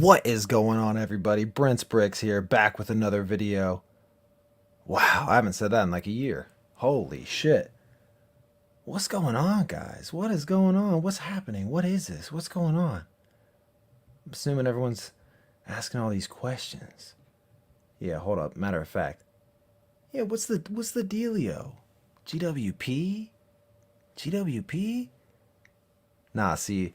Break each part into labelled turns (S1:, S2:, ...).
S1: What is going on, everybody? Brent's Bricks here, back with another video. Wow, I haven't said that in like a year. Holy shit. What's going on, guys? What is going on? What's happening? What is this? What's going on? I'm assuming everyone's asking all these questions. Yeah, hold up. Matter of fact. Yeah, what's the dealio? GWP? GWP? Nah, see,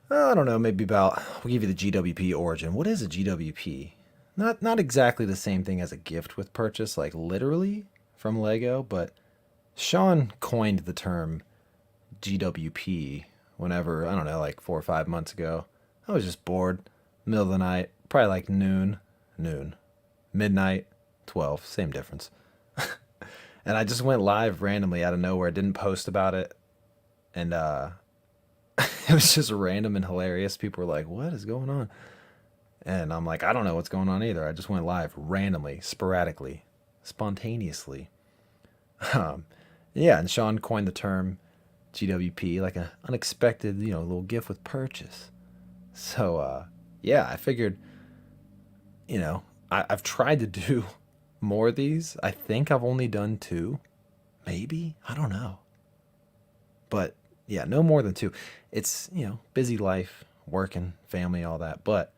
S1: I don't know, maybe about, we'll give you the GWP origin. What is a GWP? Not exactly the same thing as a gift with purchase, like literally from Lego, but Sean coined the term GWP whenever, I don't know, like 4 or 5 months ago. I was just bored, middle of the night, probably like noon, midnight, 12, same difference. And I just went live randomly out of nowhere, didn't post about it, and it was just random and hilarious. People were like, what is going on? And I'm like, I don't know what's going on either. I just went live randomly, sporadically, spontaneously. Um, yeah, and Sean coined the term GWP, like an unexpected, little gift with purchase. So, yeah, I figured, I've tried to do more of these. I think I've only done 2, maybe. I don't know. But yeah, no more than 2. It's, busy life, working, family, all that. But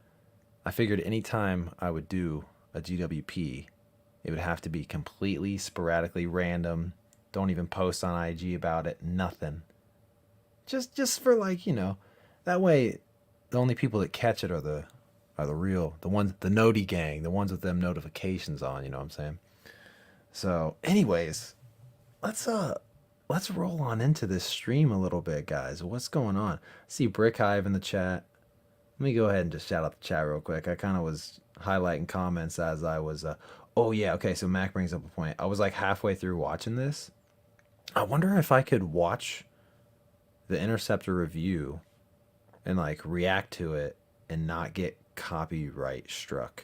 S1: I figured anytime I would do a GWP, it would have to be completely sporadically random. Don't even post on IG about it, nothing. Just for like, that way the only people that catch it are the real, the ones, the Noti gang, the ones with them notifications on, you know what I'm saying? So, anyways, let's roll on into this stream a little bit, guys. What's going on? I see Brick Hive in the chat. Let me go ahead and just shout out the chat real quick. I kind of was highlighting comments as I was. Oh yeah, okay. So Mac brings up a point. I was like halfway through watching this. I wonder if I could watch the Interceptor review and like react to it and not get copyright struck.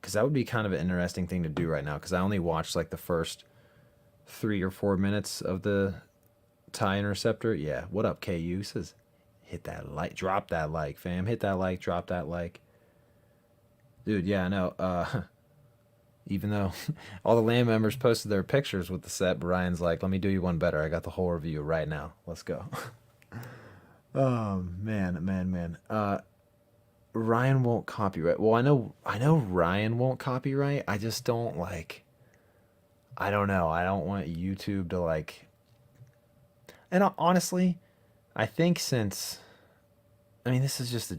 S1: Because that would be kind of an interesting thing to do right now. Because I only watched like the first 3 or 4 minutes of the TIE Interceptor. Yeah, what up, KU? Says, hit that like, drop that like, fam. Hit that like, drop that like. Dude, yeah, I know. Even though all the LAN members posted their pictures with the set, Brian's like, let me do you one better. I got the whole review right now. Let's go. Oh, man. Ryan won't copyright. Well, I know Ryan won't copyright. I just don't like, I don't know. I don't want YouTube to like. And honestly, I think since, I mean, this is just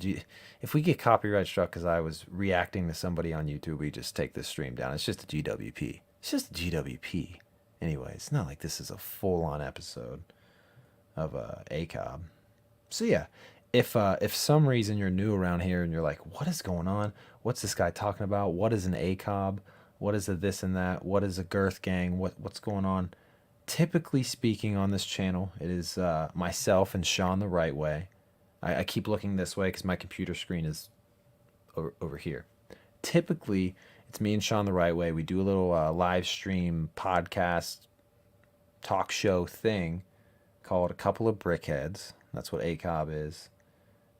S1: if we get copyright struck because I was reacting to somebody on YouTube, we just take this stream down. It's just a GWP. It's just a GWP. Anyway, it's not like this is a full-on episode of ACOB. So yeah, if some reason you're new around here and you're like, what is going on? What's this guy talking about? What is an ACOB? What is a this and that? What is a girth gang? What's going on? Typically speaking on this channel, it is myself and Sean the Right Way. I keep looking this way because my computer screen is over here. Typically, it's me and Sean the Right Way. We do a little live stream podcast talk show thing called A Couple of Brickheads. That's what ACOB is.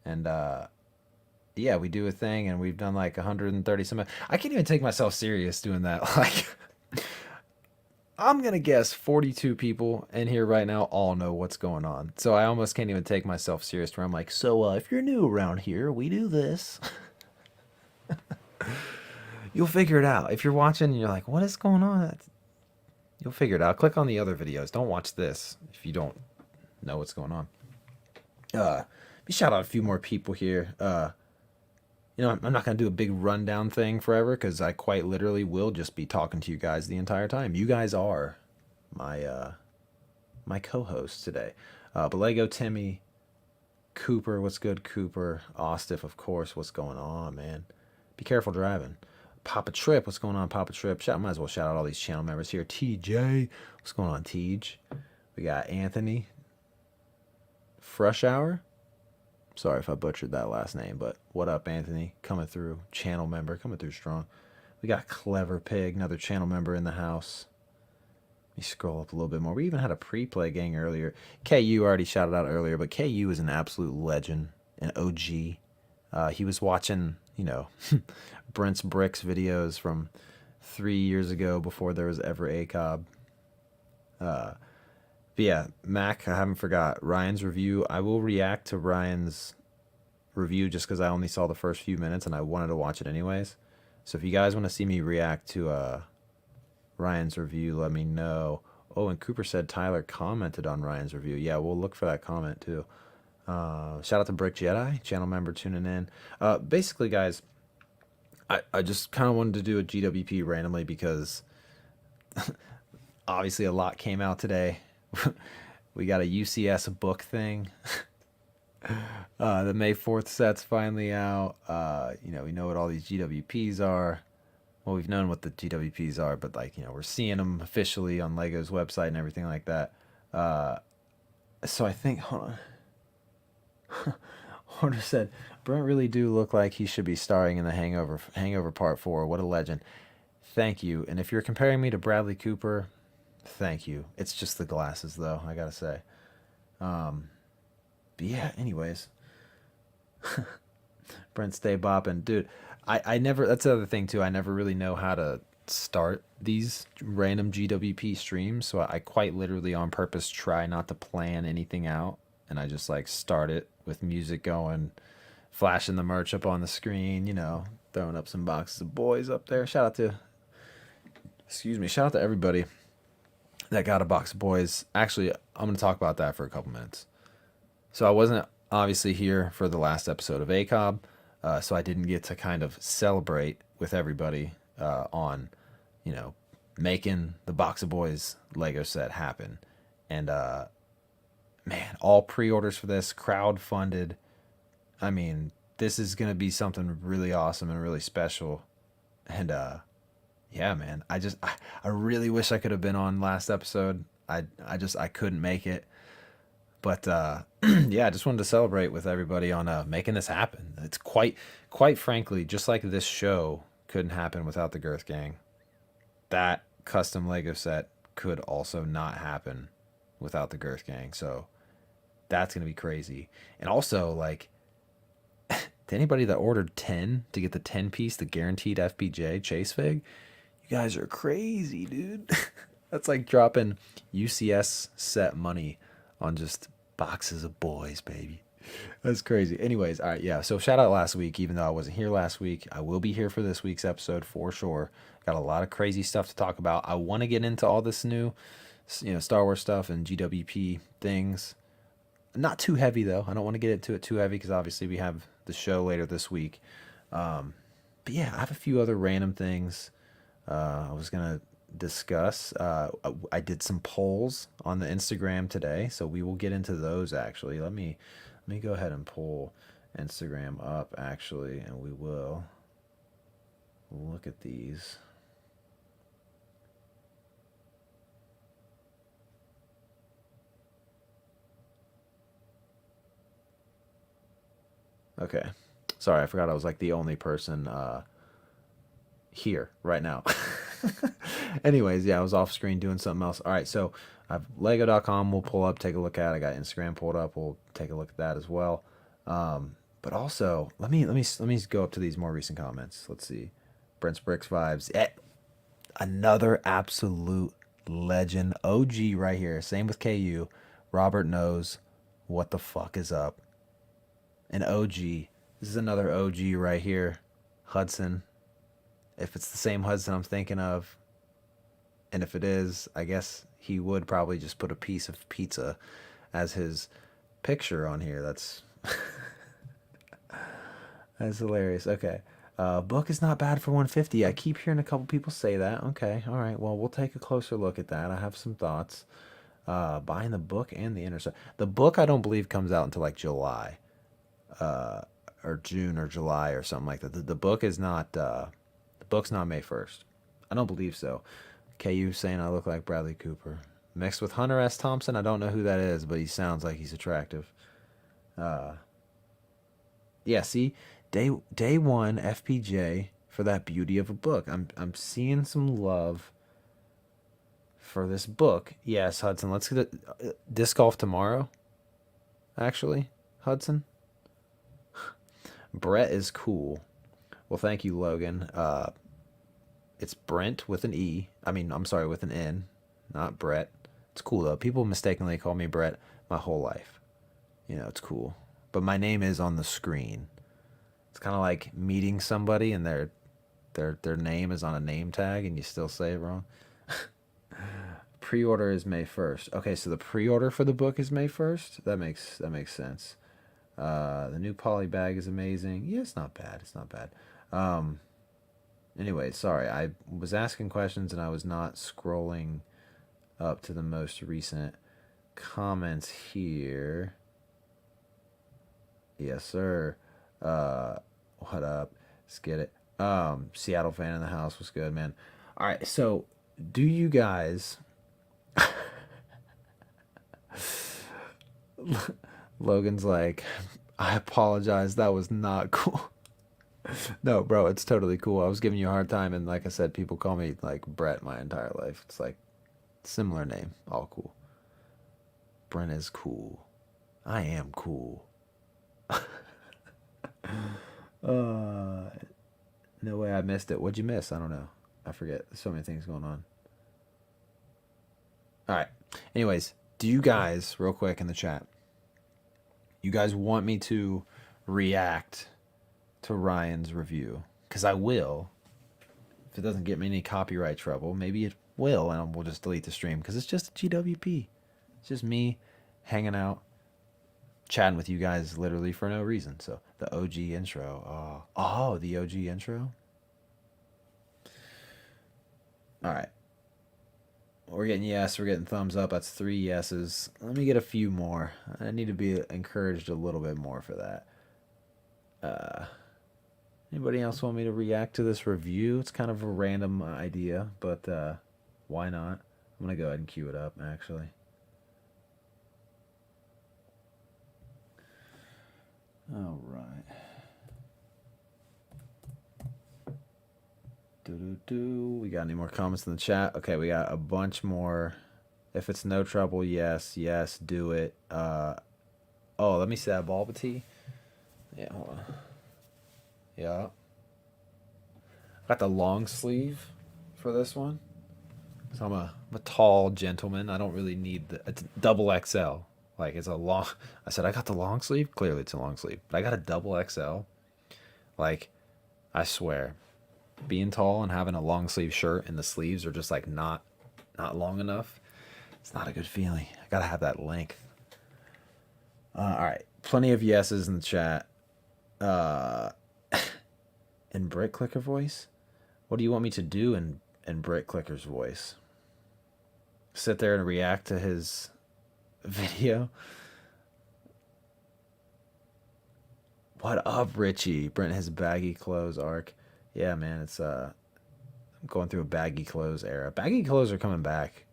S1: And yeah, we do a thing, and we've done like 130 some. I can't even take myself serious doing that. Like, I'm gonna guess 42 people in here right now all know what's going on. So I almost can't even take myself serious. Where I'm like, so if you're new around here, we do this. You'll figure it out. If you're watching and you're like, what is going on? You'll figure it out. Click on the other videos. Don't watch this if you don't know what's going on. Me shout out a few more people here. I'm not going to do a big rundown thing forever because I quite literally will just be talking to you guys the entire time. You guys are my my co-host today. But Lego Timmy, Cooper, what's good, Cooper? Ostiff, of course, what's going on, man? Be careful driving. Papa Trip, what's going on, Papa Trip? Might as well shout out all these channel members here. TJ, what's going on, Tej? We got Anthony, Fresh Hour. Sorry if I butchered that last name, but what up, Anthony? Coming through, channel member, coming through strong. We got Clever Pig, another channel member in the house. Let me scroll up a little bit more. We even had a pre-play gang earlier. KU already shouted out earlier, but KU is an absolute legend, an OG. He was watching, Brent's Bricks videos from 3 years ago before there was ever ACOB. But yeah, Mac, I haven't forgot Ryan's review. I will react to Ryan's review just because I only saw the first few minutes and I wanted to watch it anyways. So if you guys want to see me react to Ryan's review, let me know. Oh, and Cooper said Tyler commented on Ryan's review. Yeah, we'll look for that comment too. Shout out to Brick Jedi, channel member tuning in. Basically, guys, I just kind of wanted to do a GWP randomly because obviously a lot came out today. We got a UCS book thing. The May 4th set's finally out. We know what all these GWPs are. Well, we've known what the GWPs are, but we're seeing them officially on Lego's website and everything like that. So I think, hold on. Horner said, Brent really do look like he should be starring in the Hangover Part 4. What a legend. Thank you. And if you're comparing me to Bradley Cooper, thank you. It's just the glasses, though, I gotta say. But yeah, anyways. Brent, stay bopping. Dude, I never, that's the other thing, too. I never really know how to start these random GWP streams. So I quite literally on purpose try not to plan anything out. And I just start it with music going, flashing the merch up on the screen, throwing up some boxes of boys up there. Shout out to everybody that got a box of boys. Actually, I'm going to talk about that for a couple minutes. So I wasn't obviously here for the last episode of ACOB, so I didn't get to kind of celebrate with everybody on, making the box of boys Lego set happen. And, man, all pre-orders for this, crowd-funded. I mean, this is going to be something really awesome and really special. And, yeah, man, I really wish I could have been on last episode. I couldn't make it. But, yeah, I just wanted to celebrate with everybody on making this happen. It's quite frankly, just like this show couldn't happen without the Girth Gang, that custom Lego set could also not happen without the Girth Gang. So that's going to be crazy. And also, to anybody that ordered 10 to get the 10-piece, the guaranteed FBJ chase fig, you guys are crazy, dude. That's like dropping UCS set money on just boxes of boys, baby. That's crazy. Anyways, all right, yeah. So shout out last week, even though I wasn't here last week. I will be here for this week's episode for sure. Got a lot of crazy stuff to talk about. I want to get into all this new, Star Wars stuff and GWP things. Not too heavy though. I don't want to get into it too heavy because obviously we have the show later this week. But yeah, I have a few other random things I was gonna discuss. I did some polls on the Instagram today, so we will get into those actually. Let me go ahead and pull Instagram up actually, and we will look at these. Okay. Sorry, I forgot I was the only person here right now. Anyways, yeah, I was off screen doing something else. All right, so I've Lego.com. We'll pull up, take a look at. I got Instagram pulled up. We'll take a look at that as well. But also, let me go up to these more recent comments. Let's see, Brent's Bricks vibes. Another absolute legend, OG right here. Same with KU. Robert knows what the fuck is up. An OG. This is another OG right here. Hudson. If it's the same Hudson I'm thinking of, and if it is, I guess he would probably just put a piece of pizza as his picture on here. That's that's hilarious. Okay. Book is not bad for 150. I keep hearing a couple people say that. Okay. All right. Well, we'll take a closer look at that. I have some thoughts. Buying the book and the Interceptor. The book I don't believe comes out until like July, uh, or June or July or something like that. The book is not. The book's not May 1st. I don't believe so. KU saying I look like Bradley Cooper. Mixed with Hunter S. Thompson. I don't know who that is, but he sounds like he's attractive. Uh, yeah, see, day one FPJ for that beauty of a book. I'm seeing some love for this book. Yes, Hudson. Let's get disc golf tomorrow. Actually, Hudson. Brett is cool. Well, thank you, Logan. It's Brent with an E. I mean, I'm sorry, with an N, not Brett. It's cool though. People mistakenly call me Brett my whole life. It's cool. But my name is on the screen. It's kind of like meeting somebody and their name is on a name tag and you still say it wrong. Pre-order is May 1st. Okay, so the pre-order for the book is May 1st. That makes sense. The new poly bag is amazing. Yeah, it's not bad. It's not bad. Um, Anyway, sorry. I was asking questions and I was not scrolling up to the most recent comments here. Yes, sir. Uh, what up? Let's get it. Seattle fan in the house was good, man. All right, so do you guys? Logan's like, I apologize. That was not cool. No, bro, it's totally cool. I was giving you a hard time, and like I said, people call me like Brett my entire life. It's like similar name, all cool. Brent is cool. I am cool. Uh, no way I missed it. What'd you miss? I don't know. I forget. There's so many things going on. All right. Anyways, do you guys, real quick in the chat, you guys want me to react to Ryan's review? Because I will. If it doesn't get me any copyright trouble, maybe it will, and we'll just delete the stream because it's just a GWP. It's just me hanging out, chatting with you guys literally for no reason. So the OG intro. Oh, the OG intro. All right. We're getting yes. We're getting thumbs up. That's 3 yeses. Let me get a few more. I need to be encouraged a little bit more for that. Uh, Anybody else want me to react to this review? It's kind of a random idea, but why not? I'm gonna go ahead and cue it up. Actually. All right. Do. We got any more comments in the chat? Okay, we got a bunch more. If it's no trouble, yes, yes, do it. Oh, let me see that Bulba tee. Yeah, hold on. Yeah. Got the long sleeve for this one. So I'm a tall gentleman. I don't really need it's double XL. Like it's a long. I said I got the long sleeve. Clearly it's a long sleeve, but I got a double XL. Like I swear, being tall and having a long sleeve shirt and the sleeves are just like not long enough. It's not a good feeling. I gotta have that length. All right, plenty of yeses in the chat. Uh, in Brick Clicker voice, what do you want me to do in Brick Clicker's voice? Sit there and react to his video? What up, Richie? Brent has baggy clothes arc. Yeah, man, it's I'm going through a baggy clothes era. Baggy clothes are coming back.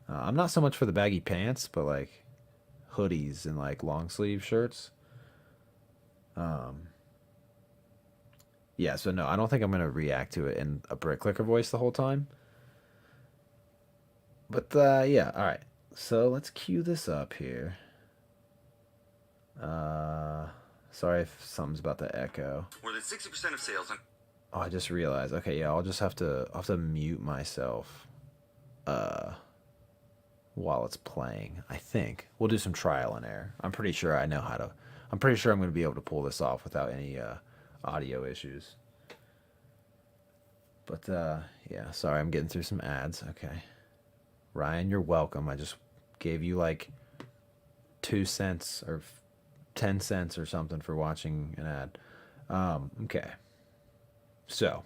S1: I'm not so much for the baggy pants, but like hoodies and like long sleeve shirts. Um, yeah, so no, I don't think I'm gonna react to it in a Brick Clicker voice the whole time. But yeah, all right. So let's cue this up here. Uh, Sorry if something's about to echo. More than 60% of sales. Oh, I just realized. Okay, yeah, I'll have to mute myself. Uh, while it's playing. I think we'll do some trial and error. I'm pretty sure I know how to. I'm pretty sure I'm going to be able to pull this off without any audio issues. But yeah, sorry, I'm getting through some ads. Okay, Ryan, you're welcome. I just gave you like 2 cents or 10 cents or something for watching an ad. Okay, so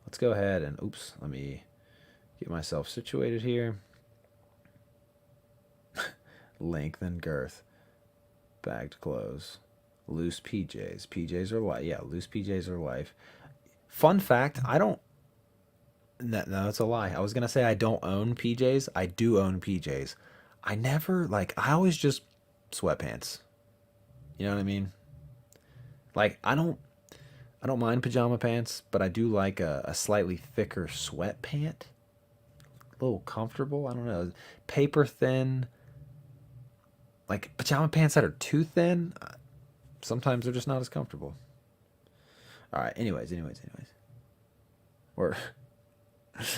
S1: let's go ahead and oops, let me get myself situated here. length and girth. Bagged clothes. Loose PJs. PJs are life. Yeah, loose PJs are life. Fun fact, I don't. No, it's a lie. I was going to say I don't own PJs. I do own PJs. I never, like, I always just sweatpants. You know what I mean? Like, I don't mind pajama pants, but I do like a slightly thicker sweat pant. A little comfortable. I don't know. Paper thin. Like pajama pants that are too thin, sometimes they're just not as comfortable. All right. Anyways. We're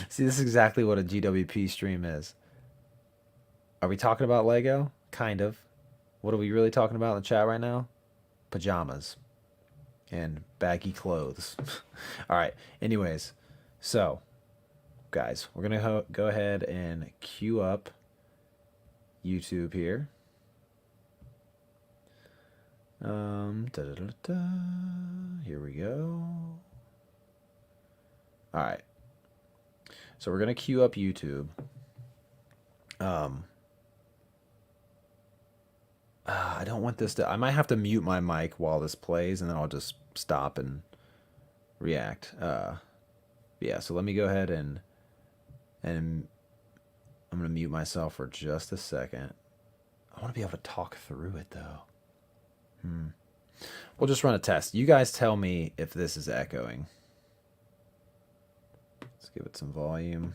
S1: see, this is exactly what a GWP stream is. Are we talking about Lego? Kind of. What are we really talking about in the chat right now? Pajamas and baggy clothes. All right. Anyways, so guys, we're gonna go ahead and queue up YouTube here. Here we go. All right. So we're gonna queue up YouTube. I don't want this to. I might have to mute my mic while this plays, and then I'll just stop and react. Yeah. So let me go ahead and I'm gonna mute myself for just a second. I want to be able to talk through it though. We'll just run a test. You guys tell me if this is echoing. Let's give it some volume.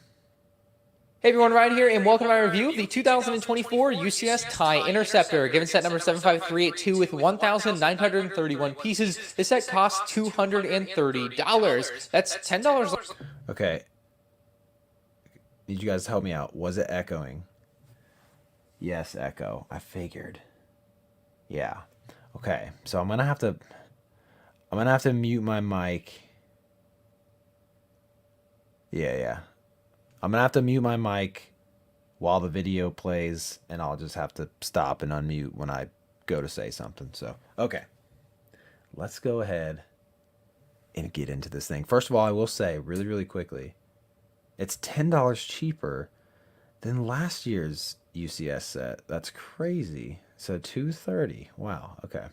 S2: Hey everyone, Ryan here, and welcome to my review of the 2024 UCS TIE Interceptor, given set number 75382 with 1,931 pieces. This set costs $230. That's $10.
S1: Okay. Need you guys to help me out. Was it echoing? Yes, echo. I figured. Yeah. Okay. So I'm gonna have to mute my mic. Yeah. I'm gonna have to mute my mic while the video plays, and I'll just have to stop and unmute when I go to say something. So, okay. Let's go ahead and get into this thing. First of all, I will say really, really quickly, it's $10 cheaper than last year's UCS set. That's crazy. So $230. Wow. Okay.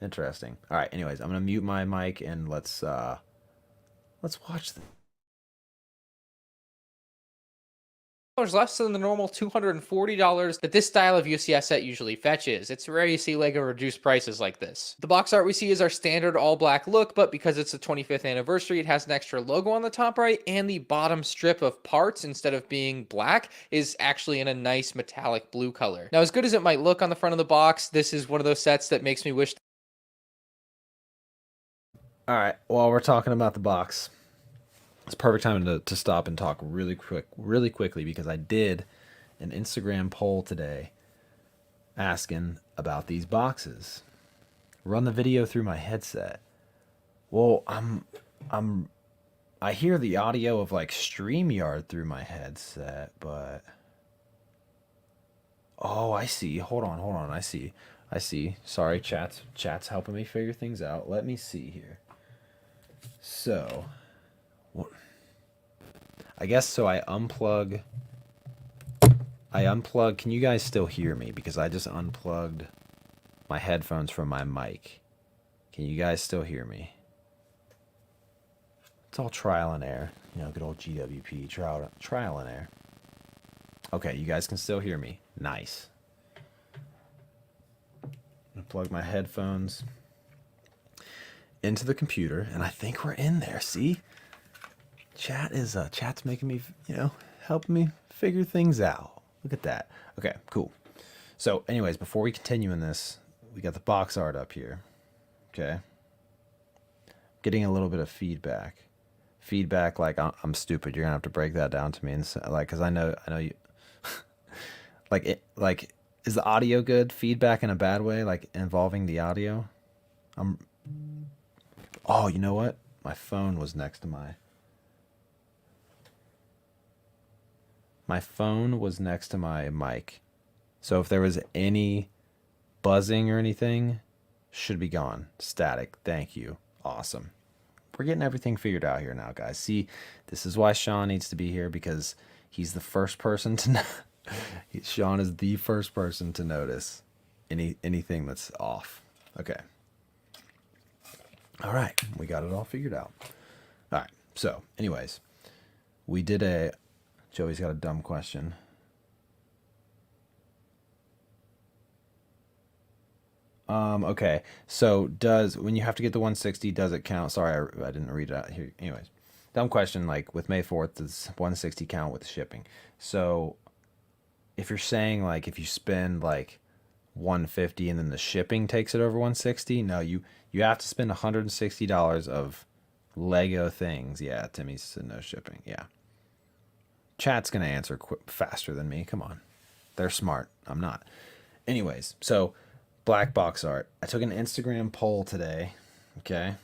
S1: Interesting. All right. Anyways, I'm gonna mute my mic and let's watch this.
S2: Less than the normal $240 that this style of UCS set usually fetches. It's rare you see LEGO reduce prices like this. The box art we see is our standard all black look, but because it's the 25th anniversary, it has an extra logo on the top right, and the bottom strip of parts, instead of being black, is actually in a nice metallic blue color. Now, as good as it might look on the front of the box, this is one of those sets that makes me wish.
S1: All right. While we're talking about the box, it's perfect time to stop and talk really quickly, because I did an Instagram poll today asking about these boxes. Run the video through my headset. Well, I hear the audio of like StreamYard through my headset, but oh, I see. Hold on. I see. Sorry, chat's helping me figure things out. Let me see here. So, I guess so. I unplug. Can you guys still hear me? Because I just unplugged my headphones from my mic. Can you guys still hear me? It's all trial and error. You know, good old GWP, trial and error. Okay, you guys can still hear me. Nice. Plug my headphones into the computer, and I think we're in there. See? Chat's making me, helping me figure things out. Look at that. Okay, cool. So, anyways, before we continue in this, we got the box art up here. Okay. Getting a little bit of feedback. Feedback like I'm stupid. You're gonna have to break that down to me, and like, cause I know you. like, is the audio good? Feedback in a bad way, like involving the audio. Oh, you know what? My phone was next to my phone was next to my mic. So if there was any buzzing or anything, should be gone. Static. Thank you. Awesome. We're getting everything figured out here now, guys. See, this is why Sean needs to be here, because he's the first person to know. Sean is the first person to notice anything that's off. Okay. All right, we got it all figured out. All right. So, anyways, we did a. Joey's got a dumb question. Okay. So when you have to get the 160, does it count? Sorry, I didn't read it out here. Anyways, dumb question. Like with May 4th, does 160 count with shipping? So if you're saying like if you spend like 150 and then the shipping takes it over 160, no, you have to spend $160 of Lego things. Yeah, Timmy said no shipping. Yeah. Chat's gonna answer faster than me. Come on, they're smart. I'm not. Anyways, so black box art. I took an Instagram poll today. Okay,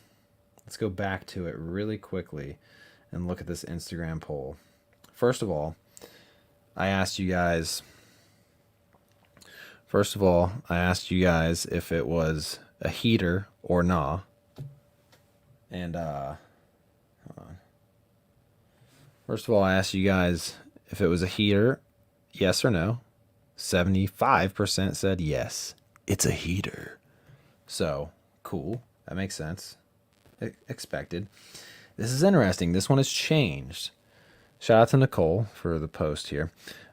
S1: let's go back to it really quickly and look at this Instagram poll. First of all, I asked you guys. If it was a heater or nah. And first of all, I asked you guys if it was a heater, yes or no. 75% said yes, it's a heater. So, cool. That makes sense. Expected. This is interesting. This one has changed. Shout out to Nicole for the post here.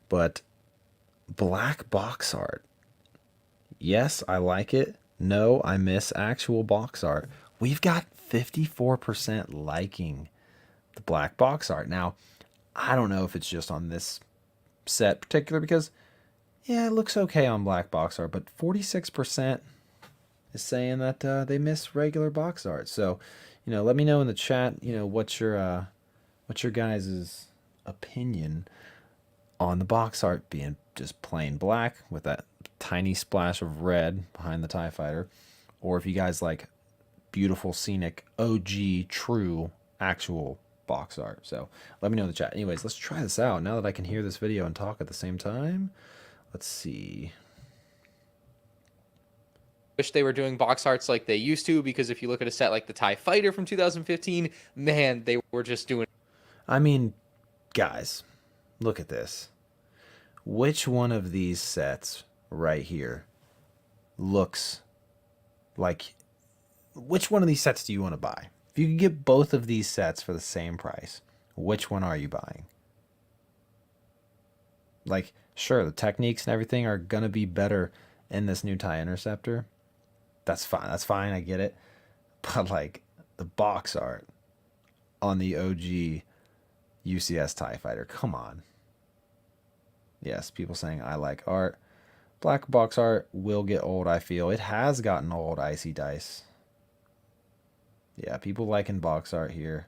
S1: But black box art. Yes, I like it. No, I miss actual box art. We've got 54% liking the black box art. Now, I don't know if it's just on this set particular because, yeah, it looks okay on black box art, but 46% is saying that they miss regular box art. So, let me know in the chat, what's your guys' opinion on the box art being just plain black with that tiny splash of red behind the TIE fighter, or if you guys like beautiful scenic OG true actual box art. So let me know in the chat. Anyways, let's try this out now that I can hear this video and talk at the same time. Let's see.
S2: Wish they were doing box arts like they used to, because if you look at a set like the TIE Fighter from 2015, man, they were just doing.
S1: I mean, guys, look at this. Which one of these sets right here looks like, which one of these sets do you want to buy? If you could get both of these sets for the same price, which one are you buying? Like, sure, the techniques and everything are going to be better in this new TIE Interceptor. That's fine. That's fine. I get it. But, like, the box art on the OG UCS TIE Fighter, come on. Yes, people saying I like art. Black box art will get old, I feel. It has gotten old, Icy Dice. Yeah, people liking box art here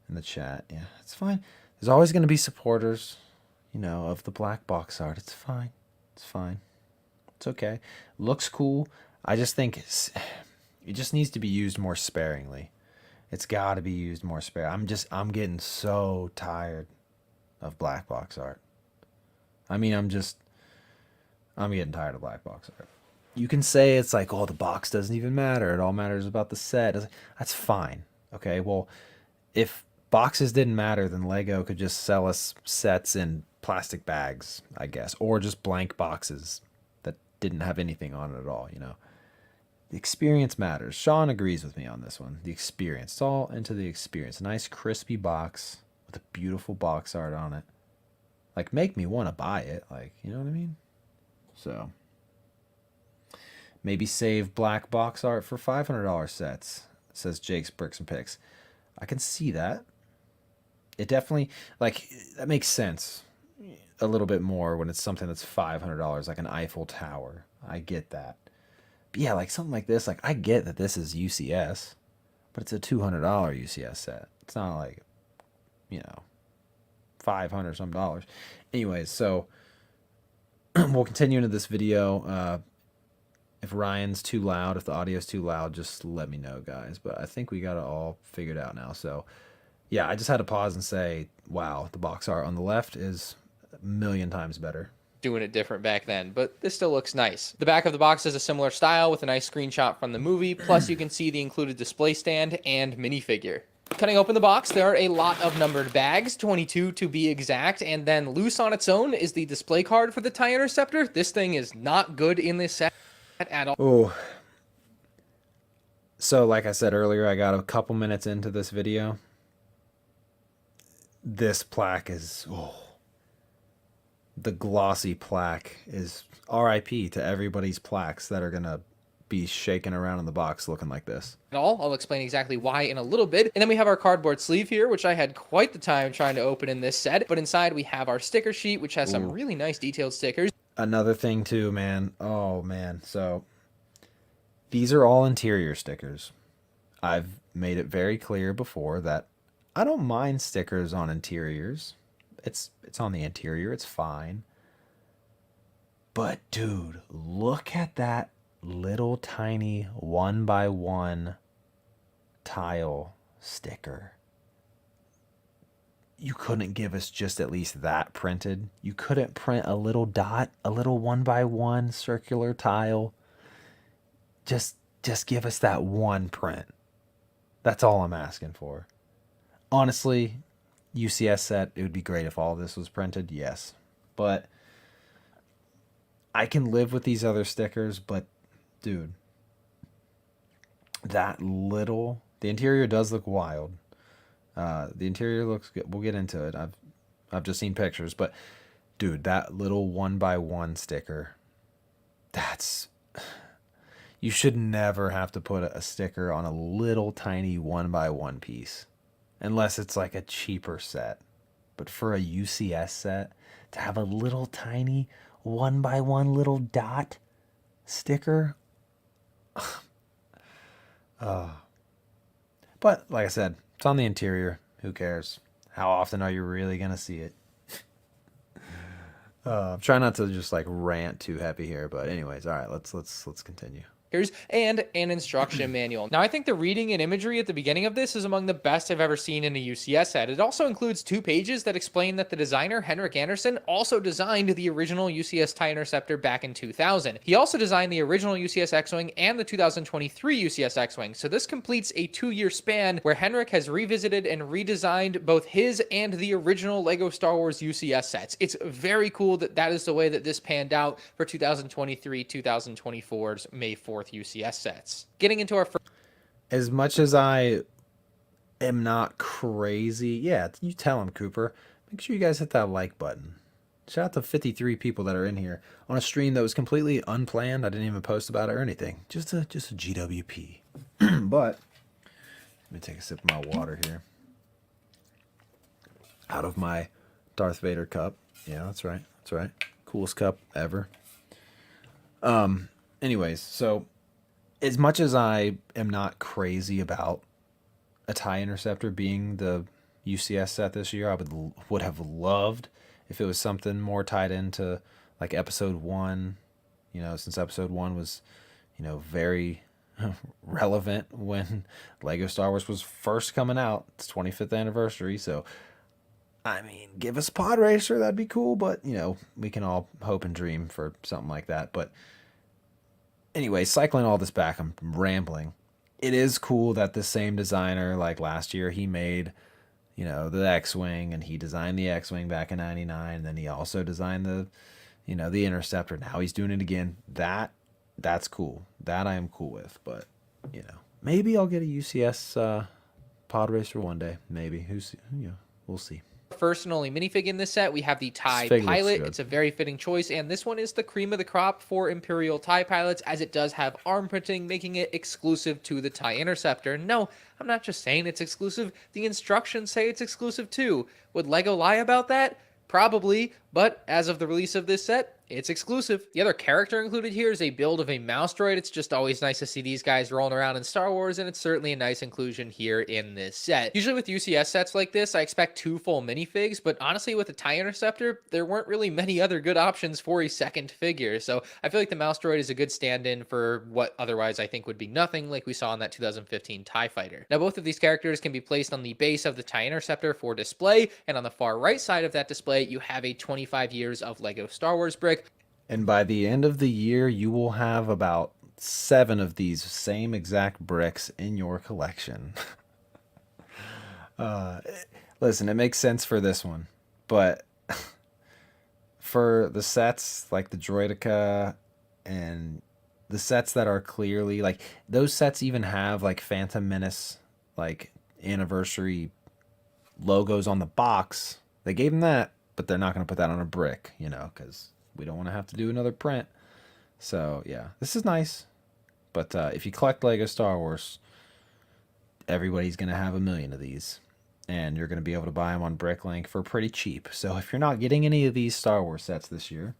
S1: in the chat. Yeah, it's fine. There's always going to be supporters, of the black box art. It's fine. It's fine. It's okay. Looks cool. I just think it just needs to be used more sparingly. It's got to be used more sparingly. I'm getting so tired of black box art. I mean, I'm getting tired of black box art. You can say it's like, oh, the box doesn't even matter. It all matters about the set. That's fine. Okay, well, if boxes didn't matter, then Lego could just sell us sets in plastic bags, I guess, or just blank boxes that didn't have anything on it at all, The experience matters. Sean agrees with me on this one. The experience. It's all into the experience. A nice crispy box with a beautiful box art on it. Like, make me want to buy it. Like, you know what I mean? So, maybe save black box art for $500 sets, says Jake's Bricks and Picks. I can see that. It definitely, like, that makes sense a little bit more when it's something that's $500, like an Eiffel Tower. I get that. But yeah, like something like this, like, I get that this is UCS, but it's a $200 UCS set. It's not like, $500 some dollars. Anyways, so we'll continue into this video. If Ryan's too loud, if the audio's too loud, just let me know, guys. But I think we got it all figured out now. So, yeah, I just had to pause and say, wow, the box art on the left is a million times better.
S2: Doing it different back then, but this still looks nice. The back of the box is a similar style with a nice screenshot from the movie, plus you can see the included display stand and minifigure. Cutting open the box, there are a lot of numbered bags, 22 to be exact, and then loose on its own is the display card for the TIE Interceptor. This thing is not good in this set at all.
S1: Oh, so like I said earlier, I got a couple minutes into this video. This plaque is, the glossy plaque is RIP to everybody's plaques that are going to be shaking around in the box looking like this.
S2: I'll explain exactly why in a little bit. And then we have our cardboard sleeve here, which I had quite the time trying to open in this set. But inside we have our sticker sheet, which has some really nice detailed stickers.
S1: Another thing too, man. Oh, man. So these are all interior stickers. I've made it very clear before that I don't mind stickers on interiors. It's on the interior. It's fine. But dude, look at that little tiny 1x1 tile sticker. You couldn't give us just at least that printed. You couldn't print a little dot, a little 1x1 circular tile. Just give us that one print. That's all I'm asking for. Honestly, UCS set, it would be great if all this was printed, yes. But I can live with these other stickers, but dude, that little, the interior does look wild. The interior looks good. We'll get into it. I've just seen pictures, but dude, that little 1x1 sticker, that's, you should never have to put a sticker on a little tiny 1x1 piece unless it's like a cheaper set. But for a UCS set, to have a little tiny 1x1 little dot sticker, but like I said, it's on the interior. Who cares? How often are you really gonna see it? I'm trying not to just like rant too heavy here, but anyways, all right, let's continue.
S2: And an instruction manual. Now, I think the reading and imagery at the beginning of this is among the best I've ever seen in a UCS set. It also includes 2 pages that explain that the designer, Henrik Anderson, also designed the original UCS TIE Interceptor back in 2000. He also designed the original UCS X-Wing and the 2023 UCS X-Wing. So this completes a 2-year span where Henrik has revisited and redesigned both his and the original LEGO Star Wars UCS sets. It's very cool that that is the way that this panned out for 2023-2024's May 4th UCS sets. Getting into our first...
S1: As much as I am not crazy, yeah, you tell him, Cooper. Make sure you guys hit that like button. Shout out to 53 people that are in here on a stream that was completely unplanned. I didn't even post about it or anything. Just a GWP. But let me take a sip of my water here. Out of my Darth Vader cup. Yeah, that's right. That's right. Coolest cup ever. Anyways, so as much as I am not crazy about a TIE Interceptor being the UCS set this year, I would have loved if it was something more tied into like episode 1, you know, since episode 1 was, you know, very relevant when Lego Star Wars was first coming out. It's 25th anniversary, so I mean, give us Pod Racer, that'd be cool, but you know, we can all hope and dream for something like that. But anyway, cycling all this back, I'm rambling. It is cool that the same designer, like last year, he made, you know, the X-Wing, and he designed the X-Wing back in 99, and then he also designed the, you know, the Interceptor. Now he's doing it again. That's cool. That I am cool with. But, you know, maybe I'll get a UCS Pod Racer one day. Maybe. We'll see.
S2: First and only minifig in this set, we have the TIE Pilot. It's a very fitting choice, and this one is the cream of the crop for Imperial TIE Pilots, as it does have arm printing, making it exclusive to the TIE Interceptor. No, I'm not just saying it's exclusive. The instructions say it's exclusive too. Would LEGO lie about that? Probably, but as of the release of this set, it's exclusive. The other character included here is a build of a mouse droid. It's just always nice to see these guys rolling around in Star Wars, and it's certainly a nice inclusion here in this set. Usually with UCS sets like this, I expect 2 full minifigs, but honestly with the TIE Interceptor, there weren't really many other good options for a second figure, so I feel like the mouse droid is a good stand-in for what otherwise I think would be nothing, like we saw in that 2015 TIE Fighter. Now both of these characters can be placed on the base of the TIE Interceptor for display, and on the far right side of that display, you have a 25 years of LEGO Star Wars brick.
S1: And by the end of the year, you will have about 7 of these same exact bricks in your collection. uh, listen, it makes sense for this one, but for the sets like the Droideka and the sets that are clearly like those sets even have like Phantom Menace like anniversary logos on the box. They gave them that, but they're not going to put that on a brick, you know, because we don't want to have to do another print. So yeah, this is nice. But if you collect Lego Star Wars, everybody's going to have a million of these. And you're going to be able to buy them on Bricklink for pretty cheap. So if you're not getting any of these Star Wars sets this year,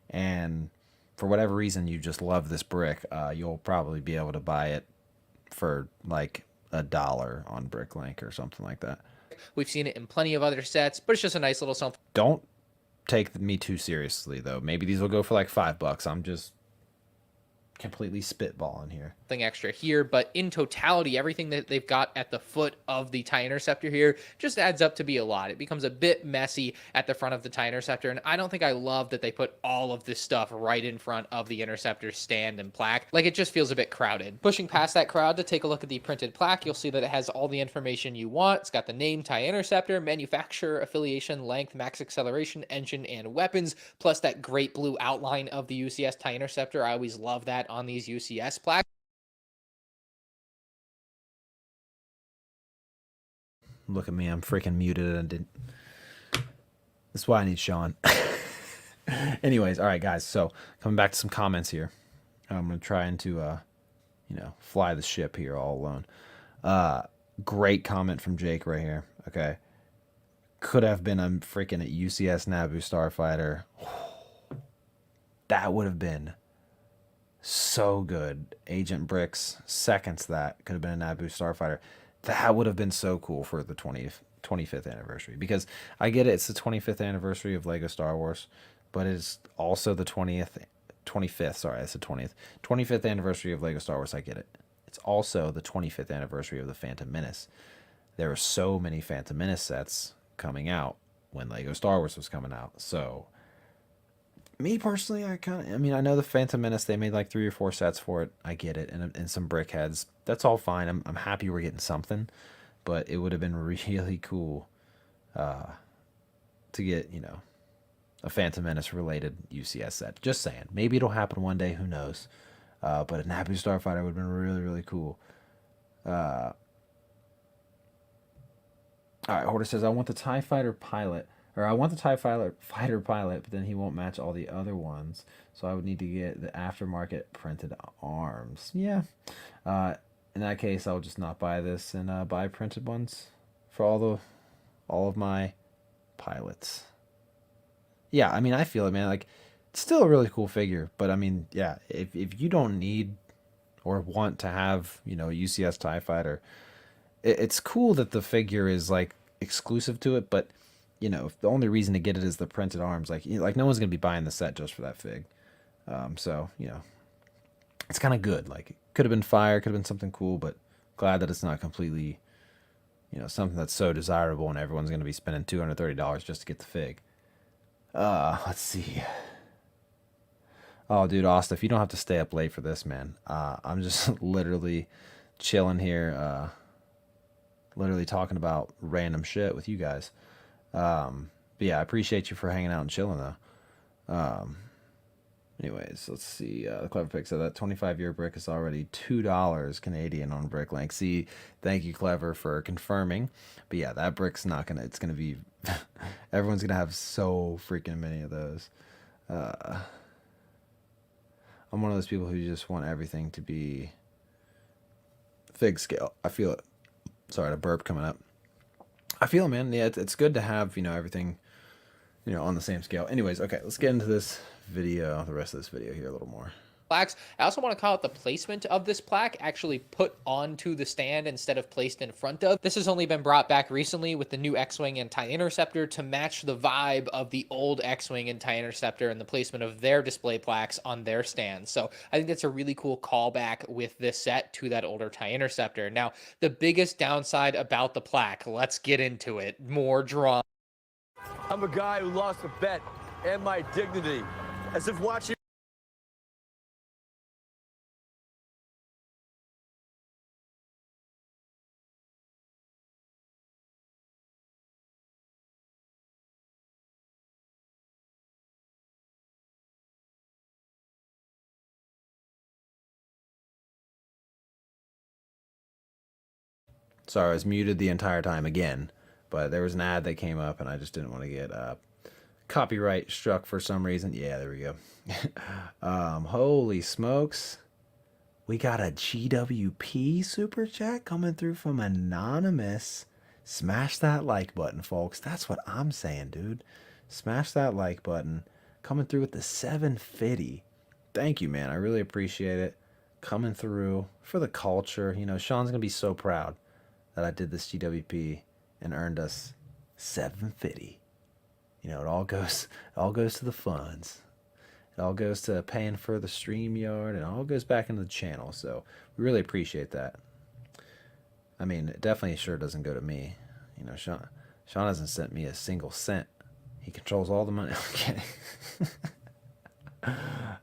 S1: and for whatever reason you just love this brick, you'll probably be able to buy it for like $1 on Bricklink or something like that.
S2: We've seen it in plenty of other sets, but it's just a nice little something.
S1: Don't take me too seriously though. Maybe these will go for like $5. I'm just completely spitballing here.
S2: Extra here, but in totality, everything that they've got at the foot of the TIE Interceptor here just adds up to be a lot. It becomes a bit messy at the front of the TIE Interceptor, and I don't think I love that they put all of this stuff right in front of the Interceptor stand and plaque. Like, it just feels a bit crowded. Pushing past that crowd to take a look at the printed plaque, you'll see that it has all the information you want. It's got the name TIE Interceptor, manufacturer, affiliation, length, max acceleration, engine, and weapons, plus that great blue outline of the UCS TIE Interceptor. I always love that on these UCS plaques.
S1: Look at me, I'm freaking muted and didn't. That's why I need Sean. Anyways, all right, guys. So coming back to some comments here, I'm gonna try and to, fly the ship here all alone. Great comment from Jake right here. Okay, could have been a freaking UCS Naboo Starfighter. That would have been so good. Agent Bricks seconds that could have been a Naboo Starfighter. That would have been so cool for the 25th anniversary, because I get it, it's the 25th anniversary of Lego Star Wars, but it's also the 25th, sorry, that's the 25th anniversary of Lego Star Wars. I get it. It's also the 25th anniversary of the Phantom Menace. There are so many Phantom Menace sets coming out when Lego Star Wars was coming out. So me personally, I mean, I know the Phantom Menace, they made like 3 or 4 sets for it. I get it. And some brickheads. That's all fine. I'm happy we're getting something, but it would have been really cool to get, a Phantom Menace related UCS set. Just saying. Maybe it'll happen one day. Who knows? But a Naboo Starfighter would have been really, really cool. All right, Horder says, I want the TIE Fighter pilot. Or I want the TIE fighter pilot, but then he won't match all the other ones. So I would need to get the aftermarket printed arms. Yeah. In that case, I'll just not buy this and buy printed ones for all of my pilots. Yeah, I mean, I feel it, man. Like, it's still a really cool figure, but I mean, yeah, if you don't need or want to have, a UCS TIE fighter, it's cool that the figure is like exclusive to it, but if the only reason to get it is the printed arms, like no one's gonna be buying the set just for that fig. So it's kind of good. Like, it could have been fire, could have been something cool, but glad that it's not completely, something that's so desirable and everyone's gonna be spending $230 just to get the fig. Let's see. Oh, dude, Austin, if you don't have to stay up late for this, man, I'm just literally chilling here, literally talking about random shit with you guys. But yeah, I appreciate you for hanging out and chilling though. Anyways, let's see. The Clever Pick said that 25-year brick is already $2 Canadian on Bricklink. See, thank you, Clever, for confirming. But yeah, that brick's not gonna. It's gonna be. Everyone's gonna have so freaking many of those. I'm one of those people who just want everything to be fig scale. I feel it. Sorry, the burp coming up. I feel it, man. Yeah, it's good to have, everything, on the same scale. Anyways, okay, let's get into this video, the rest of this video here a little more.
S2: Plaques. I also want to call out the placement of this plaque, actually put onto the stand instead of placed in front of. This has only been brought back recently with the new X-Wing and TIE Interceptor to match the vibe of the old X-Wing and TIE Interceptor and the placement of their display plaques on their stands. So I think that's a really cool callback with this set to that older TIE Interceptor. Now, the biggest downside about the plaque, let's get into it. More drama.
S3: I'm a guy who lost a bet and my dignity, as if watching
S1: Sorry, I was muted the entire time again, but there was an ad that came up and I just didn't want to get copyright struck for some reason. Yeah, there we go. Holy smokes. We got a GWP super chat coming through from Anonymous. Smash that like button, folks. That's what I'm saying, dude. Smash that like button. Coming through with the 750. Thank you, man. I really appreciate it. Coming through for the culture. You know, Sean's going to be so proud that I did this GWP and earned us 750. You know, it all goes to the funds. It all goes to paying for the StreamYard, and it all goes back into the channel. So we really appreciate that. I mean, it definitely sure doesn't go to me. You know, Sean hasn't sent me a single cent. He controls all the money. I'm kidding.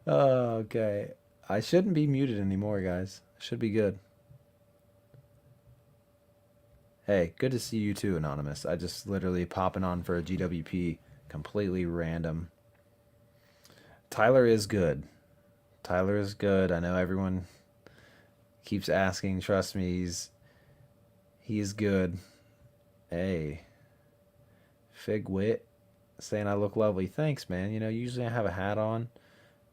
S1: Okay. I shouldn't be muted anymore, guys. I should be good. Hey, good to see you too, Anonymous. I just literally popping on for a GWP. Completely random. Tyler is good. Tyler is good. I know everyone keeps asking. Trust me, he's good. Hey. Fig Wit saying I look lovely. Thanks, man. You know, usually I have a hat on.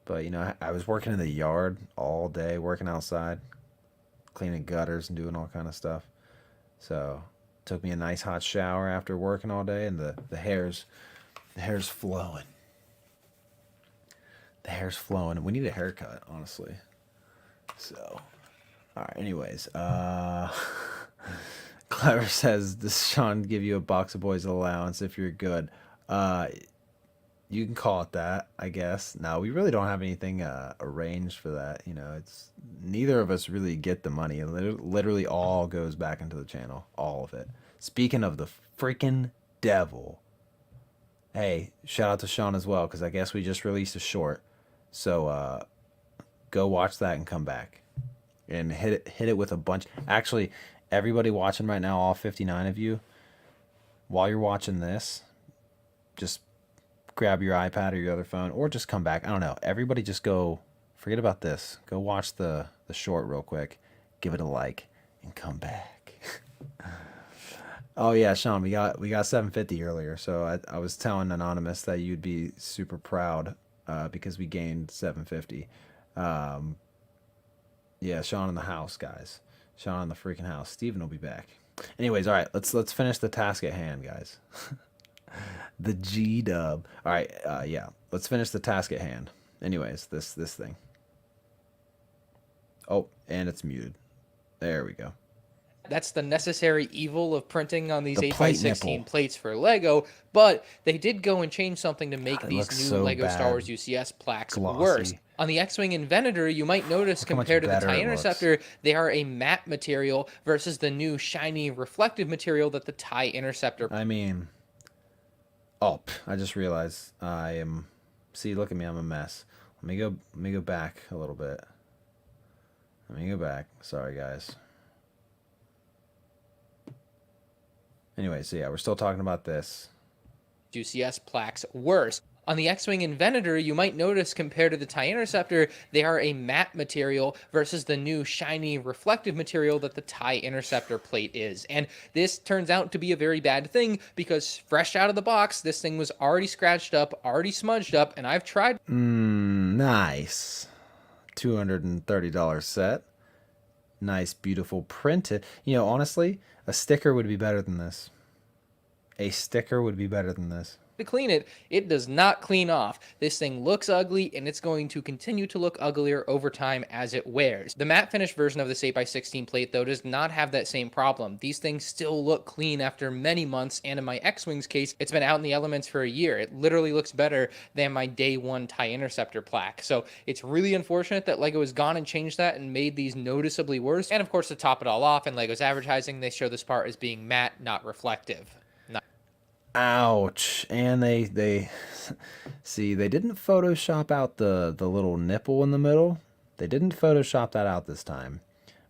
S1: But, you know, I was working in the yard all day, working outside, cleaning gutters and doing all kind of stuff. So, took me a nice hot shower after working all day, and the hair's flowing. The hair's flowing. We need a haircut, honestly. So, all right. Anyways, Clever says, "Does Sean give you a box of boys allowance if you're good?" You can call it that, I guess. No, we really don't have anything arranged for that. You know, it's neither of us really get the money. It literally all goes back into the channel, all of it. Speaking of the freaking devil, hey, shout out to Sean as well, because I guess we just released a short. So go watch that and come back and hit it with a bunch. Actually, everybody watching right now, all 59 of you, while you're watching this, just grab your iPad or your other phone, or just come back. I don't know. Everybody just go, forget about this. Go watch the short real quick. Give it a like and come back. Oh yeah, Sean, we got 750 earlier. So I was telling Anonymous that you'd be super proud because we gained 750. Yeah, Sean in the house, guys. Sean in the freaking house. Steven will be back. Anyways, all right, let's finish the task at hand, guys. The G-dub. All right, yeah. Let's finish the task at hand. Anyways, this thing. Oh, and it's muted. There we go.
S2: That's the necessary evil of printing on these
S1: The
S2: 8x16
S1: plate nipple.
S2: plates for Lego, but they did go and change something to make
S1: God, it
S2: these
S1: looks
S2: new
S1: so
S2: Lego Star
S1: bad.
S2: Wars UCS plaques
S1: Glossy.
S2: worse. On the X-Wing and Venator, you might notice
S1: Look how much
S2: compared to the
S1: better
S2: TIE
S1: it looks.
S2: Interceptor, they are a matte material versus the new shiny reflective material that the TIE Interceptor.
S1: I mean, oh, I just realized I am. See, look at me, I'm a mess. Let me go back a little bit. Let me go back. Sorry, guys. Anyway, so yeah, we're still talking about this.
S2: UCS plaques worse. On the X-Wing and Venator, you might notice compared to the TIE Interceptor, they are a matte material versus the new shiny reflective material that the TIE Interceptor plate is. And this turns out to be a very bad thing because fresh out of the box, this thing was already scratched up, already smudged up, and I've tried.
S1: Nice. $230 set. Nice, beautiful printed. You know, honestly, a sticker would be better than this. A sticker would be better than this.
S2: To clean it, it does not clean off. This thing looks ugly, and it's going to continue to look uglier over time as it wears. The matte finish version of this 8x16 plate, though, does not have that same problem. These things still look clean after many months, and in my X-Wing's case, it's been out in the elements for a year. It literally looks better than my day one TIE Interceptor plaque. So it's really unfortunate that LEGO has gone and changed that and made these noticeably worse. And of course, to top it all off, in LEGO's advertising, they show this part as being matte, not reflective.
S1: Ouch. And they see, they didn't Photoshop out the little nipple in the middle. They didn't Photoshop that out this time.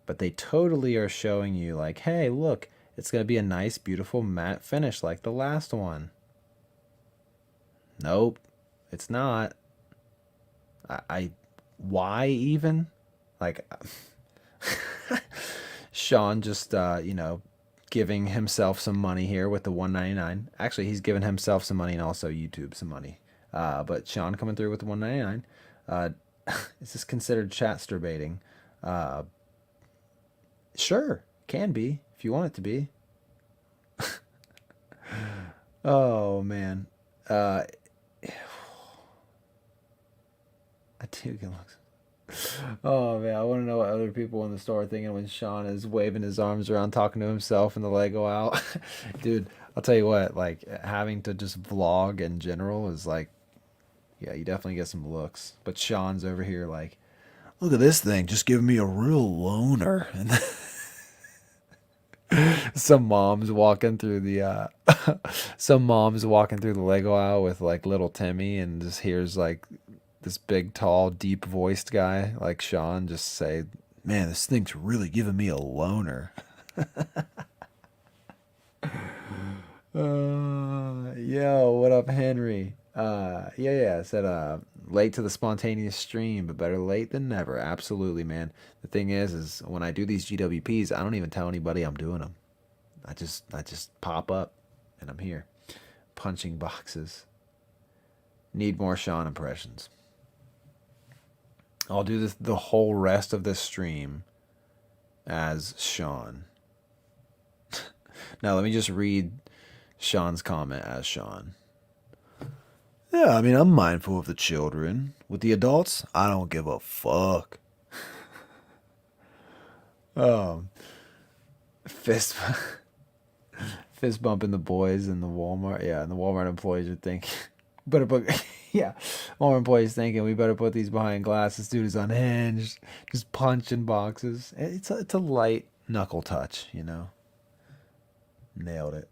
S1: But they totally are showing you like, hey, look, it's going to be a nice, beautiful matte finish like the last one. Nope, it's not. Why even? Like, Sean just, you know, giving himself some money here with the $1.99. Actually, he's giving himself some money and also YouTube some money. But Sean coming through with the $1.99. Is this considered chatster baiting? Sure, can be if you want it to be. Oh man, I do get looks. Oh man, I want to know what other people in the store are thinking when Sean is waving his arms around, talking to himself and the Lego out. Dude, I'll tell you what, like having to just vlog in general is like, yeah, you definitely get some looks. But Sean's over here like, look at this thing, just giving me a real loner. And some moms walking through the Lego aisle with like little Timmy, and just hears like this big, tall, deep voiced guy like Sean just say, man, this thing's really giving me a loner. Yo, what up, Henry? Yeah, said late to the spontaneous stream, but better late than never. Absolutely, man. The thing is when I do these GWPs, I don't even tell anybody I'm doing them. I just pop up and I'm here. Punching boxes. Need more Sean impressions. I'll do this the whole rest of this stream as Sean. Now let me just read Sean's comment as Sean. Yeah, I mean, I'm mindful of the children. With the adults, I don't give a fuck. Fist fist bumping the boys in the Walmart. Yeah, and the Walmart employees are thinking, better put, yeah, Walmart employees thinking we better put these behind glass. This dude is unhinged, just punching boxes. It's a light knuckle touch, you know. Nailed it.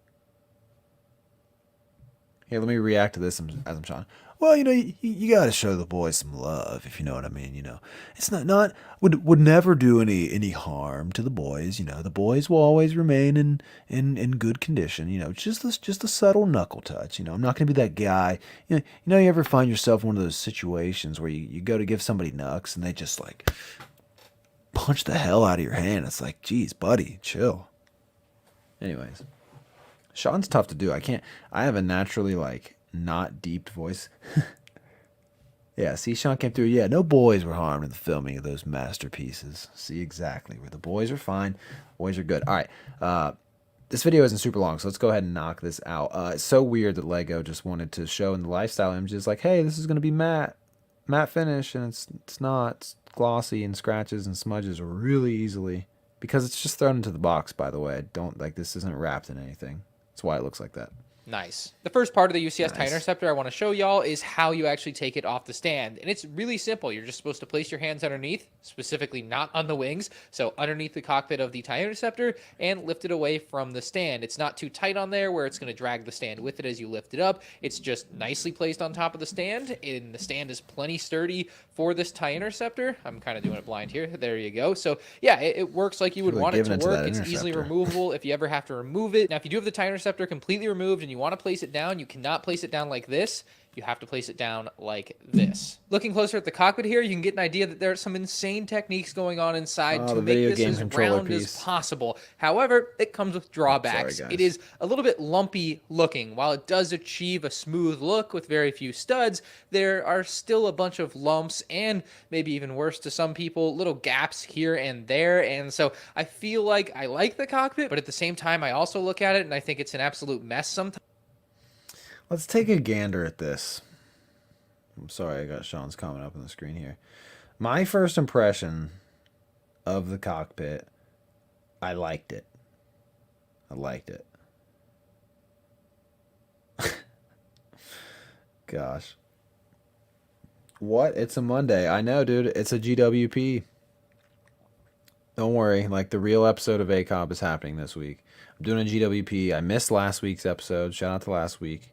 S1: Here, let me react to this as I'm Sean. Well, you know, you got to show the boys some love, if you know what I mean. You know, it's not would never do any harm to the boys. You know, the boys will always remain in good condition. You know, just a subtle knuckle touch. You know, I'm not gonna be that guy. You ever find yourself in one of those situations where you go to give somebody knucks and they just like punch the hell out of your hand. It's like, geez, buddy, chill. Anyways. Sean's tough to do. I have a naturally, like, not deep voice. Yeah, see, Sean came through. Yeah, no boys were harmed in the filming of those masterpieces. See, exactly. Where the boys are fine. Boys are good. All right. This video isn't super long, so let's go ahead and knock this out. It's so weird that Lego just wanted to show in the lifestyle images, like, hey, this is going to be matte finish, and it's not. It's glossy and scratches and smudges really easily. Because it's just thrown into the box, by the way. This isn't wrapped in anything. That's why it looks like that.
S2: Nice. The first part of the UCS tie interceptor I want to show y'all is how you actually take it off the stand. And it's really simple. You're just supposed to place your hands underneath, specifically not on the wings. So underneath the cockpit of the tie interceptor and lift it away from the stand. It's not too tight on there where it's going to drag the stand with it as you lift it up. It's just nicely placed on top of the stand. And the stand is plenty sturdy for this tie interceptor. I'm kind of doing it blind here. There you go. So yeah, it works like you would want it to work. It's easily removable if you ever have to remove it. Now, if you do have the tie interceptor completely removed and you want to place it down, you cannot place it down like this. You have to place it down like this. Looking closer at the cockpit here, you can get an idea that there are some insane techniques going on inside to make this as round as possible. However, it comes with drawbacks. It is a little bit lumpy looking. While it does achieve a smooth look with very few studs, there are still a bunch of lumps and maybe even worse to some people, little gaps here and there. And so I feel like I like the cockpit, but at the same time, I also look at it and I think it's an absolute mess sometimes.
S1: Let's take a gander at this. I'm sorry, I got Sean's comment up on the screen here. My first impression of the cockpit, I liked it. I liked it. Gosh. What? It's a Monday. I know, dude. It's a GWP. Don't worry. Like, the real episode of ACOB is happening this week. I'm doing a GWP. I missed last week's episode. Shout out to last week.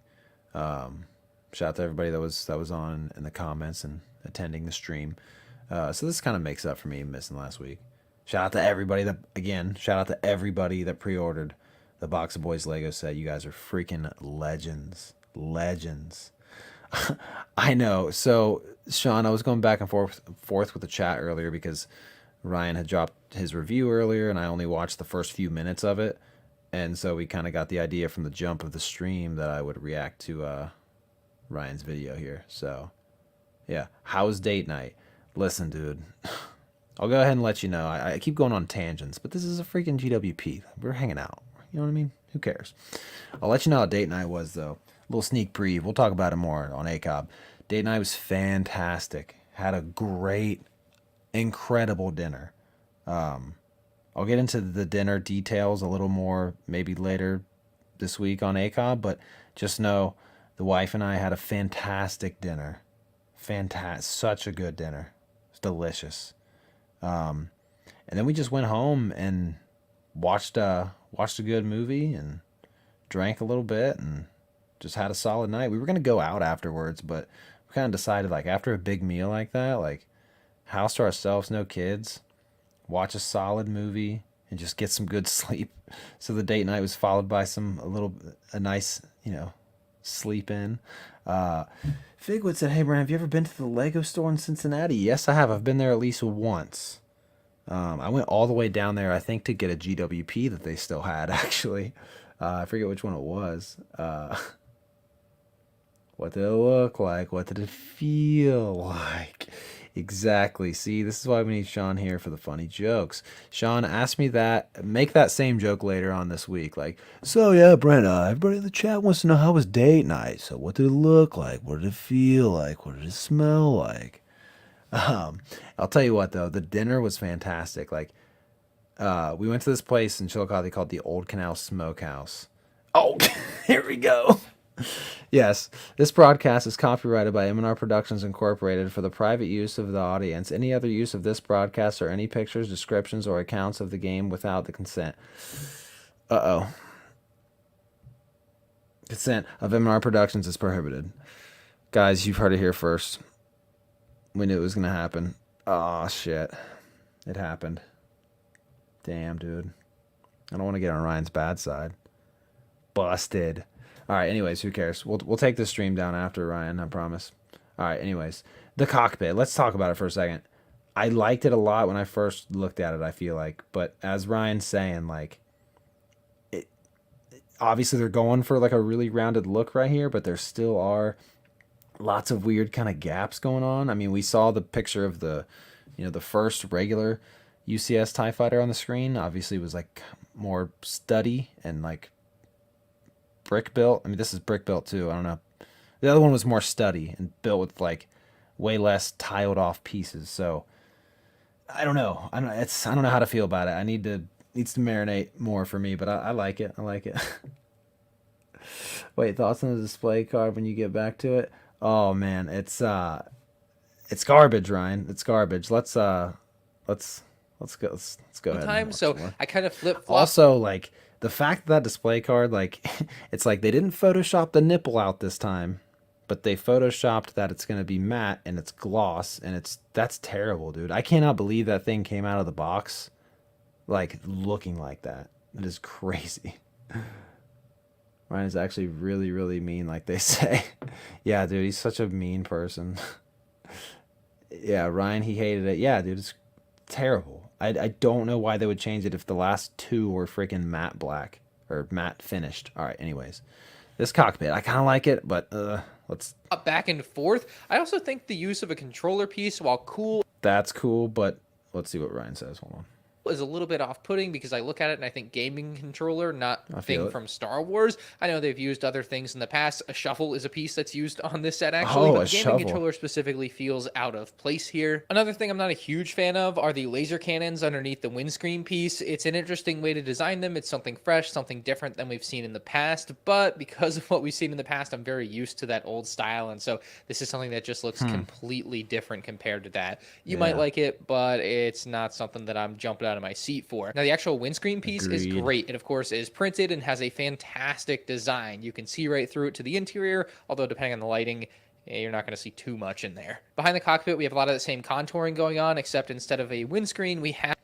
S1: Shout out to everybody that was on in the comments and attending the stream. So this kind of makes up for me missing last week. Shout out to everybody that pre-ordered the Box of Boys Lego set. You guys are freaking legends. I know. So Sean, I was going back and forth with the chat earlier because Ryan had dropped his review earlier and I only watched the first few minutes of it. And so we kind of got the idea from the jump of the stream that I would react to Ryan's video here. So, yeah. How's date night? Listen, dude. I'll go ahead and let you know. I keep going on tangents, but this is a freaking GWP. We're hanging out. You know what I mean? Who cares? I'll let you know how date night was, though. A little sneak preview. We'll talk about it more on ACOB. Date night was fantastic. Had a great, incredible dinner. I'll get into the dinner details a little more maybe later this week on ACOB, but just know the wife and I had a fantastic dinner. Such a good dinner. It's delicious. And then we just went home and watched a good movie and drank a little bit and just had a solid night. We were gonna go out afterwards, but we kind of decided like after a big meal like that, like house to ourselves, no kids, watch a solid movie and just get some good sleep. So the date night was followed by a nice, sleep in. Figwood said, "Hey, Brian, have you ever been to the Lego store in Cincinnati?" Yes, I have. I've been there at least once. I went all the way down there, I think, to get a GWP that they still had, actually. I forget which one it was. What did it look like? What did it feel like? Exactly. See, this is why we need Sean here for the funny jokes. Sean, ask me that. Make that same joke later on this week. Like, so yeah, Brent, everybody in the chat wants to know how was date night. So what did it look like? What did it feel like? What did it smell like? I'll tell you what, though. The dinner was fantastic. Like, we went to this place in Chillicothe called the Old Canal Smokehouse. Oh, here we go. Yes, this broadcast is copyrighted by M&R Productions Incorporated for the private use of the audience. Any other use of this broadcast or any pictures, descriptions, or accounts of the game without the consent. Consent of M&R Productions is prohibited. Guys, you've heard it here first. We knew it was going to happen. Oh, shit. It happened. Damn, dude. I don't want to get on Ryan's bad side. Busted. All right, anyways, who cares? We'll take this stream down after, Ryan, I promise. All right, anyways. The Cockpit. Let's talk about it for a second. I liked it a lot when I first looked at it, I feel like. But as Ryan's saying, like, obviously they're going for, like, a really rounded look right here, but there still are lots of weird kind of gaps going on. I mean, we saw the picture of the first regular UCS TIE Fighter on the screen. Obviously, it was, like, more study and, like, brick built. I mean, this is brick built too. I don't know. The other one was more study and built with like way less tiled off pieces. So I don't know. I don't know how to feel about it. Needs to marinate more for me, but I like it. I like it. Wait, thoughts on the display card when you get back to it? Oh man, it's garbage, Ryan. It's garbage. Let's go ahead. And
S2: So
S1: more.
S2: I kind of flip flop.
S1: Also, like the fact that display card, like it's like they didn't Photoshop the nipple out this time, but they Photoshopped that it's gonna be matte and it's gloss, and that's terrible, dude. I cannot believe that thing came out of the box like looking like that. It is crazy. Ryan is actually really, really mean, like they say. Yeah, dude, he's such a mean person. Yeah, Ryan, he hated it. Yeah, dude, it's terrible. I don't know why they would change it if the last two were freaking matte black or matte finished. All right, anyways. This Cockpit, I kind of like it, but let's...
S2: Back and forth. I also think the use of a controller piece, while cool...
S1: That's cool, but let's see what Ryan says. Hold on.
S2: Is a little bit off-putting because I look at it and I think gaming controller, not
S1: feel
S2: thing
S1: it.
S2: from Star Wars. I know they've used other things in the past. A shuffle is a piece that's used on this set actually, but the gaming controller specifically feels out of place here. Another thing I'm not a huge fan of are the laser cannons underneath the windscreen piece. It's an interesting way to design them. It's something fresh, something different than we've seen in the past, but because of what we've seen in the past, I'm very used to that old style, and so this is something that just looks completely different compared to that. You might like it, but it's not something that I'm jumping out of my seat for. Now, the actual windscreen piece is great. It, of course, is printed and has a fantastic design. You can see right through it to the interior, although depending on the lighting, you're not going to see too much in there. Behind the cockpit, we have a lot of the same contouring going on, except instead of a windscreen, we have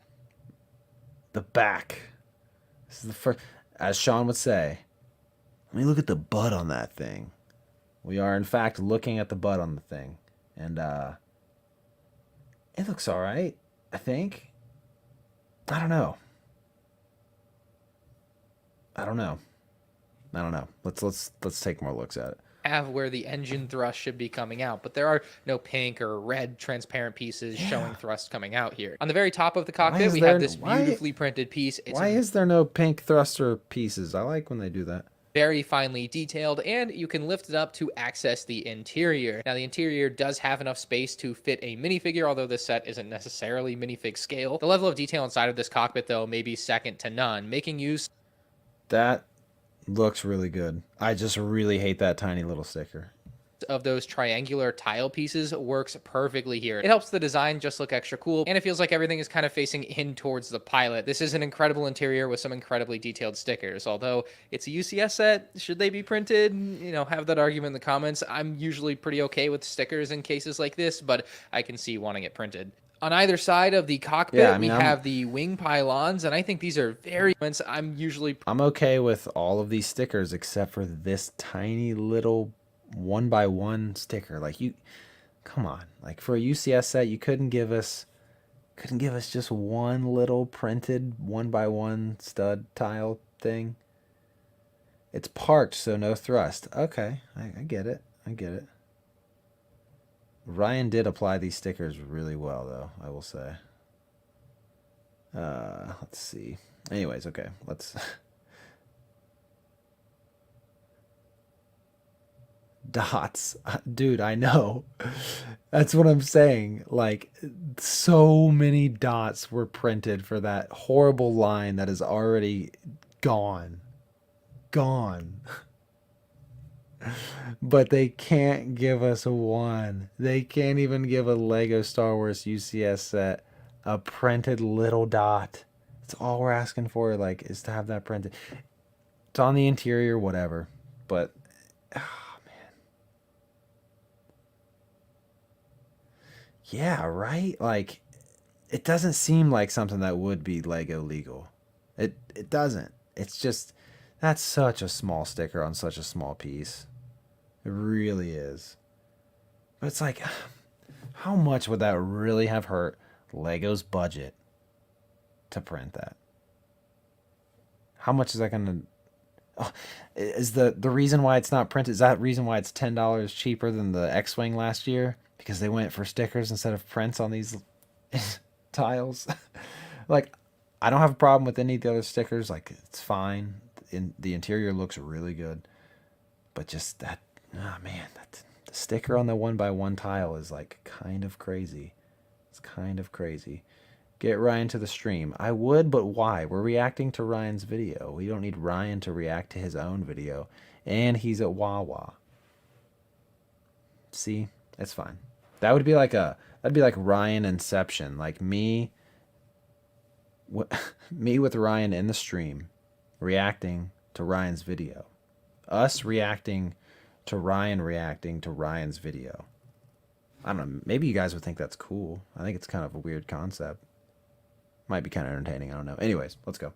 S1: the back. This is the first, as Sean would say, let me look at the butt on that thing. We are, in fact, looking at the butt on the thing. And, it looks all right, I think. I don't know. I don't know. I don't know. Let's take more looks at it.
S2: Have where the engine thrust should be coming out, but there are no pink or red transparent pieces showing thrust coming out here. On the very top of the cockpit, we have this beautifully printed piece. It's
S1: Why is there no pink thruster pieces? I like when they do that.
S2: very finely detailed, and you can lift it up to access the interior. Now, the interior does have enough space to fit a minifigure, although this set isn't necessarily minifig scale. The level of detail inside of this cockpit, though, may be second to none, making use
S1: That looks really good. I just really hate that tiny little sticker.
S2: Of those triangular tile pieces works perfectly here. It helps the design just look extra cool, and it feels like everything is kind of facing in towards the pilot. This is an incredible interior with some incredibly detailed stickers. Although it's a UCS set, should they be printed? You know, have that argument in the comments. I'm usually pretty okay with stickers in cases like this, but I can see wanting it printed. On either side of the cockpit, we have the wing pylons, and I think these are very... I'm
S1: okay with all of these stickers except for this tiny little 1x1 sticker. Like, you, come on, like for a UCS set, you couldn't give us just one little printed 1x1 stud tile thing. It's parked, so no thrust. Okay, I get it. I get it. Ryan did apply these stickers really well, though, I will say. Let's see. Anyways, okay, let's... Dots. Dude, I know. That's what I'm saying. Like, so many dots were printed for that horrible line that is already gone. Gone. But they can't give us one. They can't even give a Lego Star Wars UCS set a printed little dot. That's all we're asking for, like, is to have that printed. It's on the interior, whatever. But, oh, man. Yeah, right? Like, it doesn't seem like something that would be Lego legal. It doesn't. It's just, that's such a small sticker on such a small piece. It really is. But it's like, how much would that really have hurt Lego's budget to print that? How much is that going to... Oh, is the reason why it's not printed, is that reason why it's $10 cheaper than the X-Wing last year? Because they went for stickers instead of prints on these tiles? Like, I don't have a problem with any of the other stickers. Like, it's fine. The interior looks really good. But just that... Oh, man, the sticker on the 1x1 tile is, like, kind of crazy. It's kind of crazy. Get Ryan to the stream. I would, but why? We're reacting to Ryan's video. We don't need Ryan to react to his own video. And he's at Wawa. See? It's fine. That would be like that'd be like Ryan Inception. Like me with Ryan in the stream reacting to Ryan's video. Us reacting to Ryan reacting to Ryan's video. I don't know. Maybe you guys would think that's cool. I think it's kind of a weird concept. Might be kind of entertaining. I don't know. Anyways, let's go.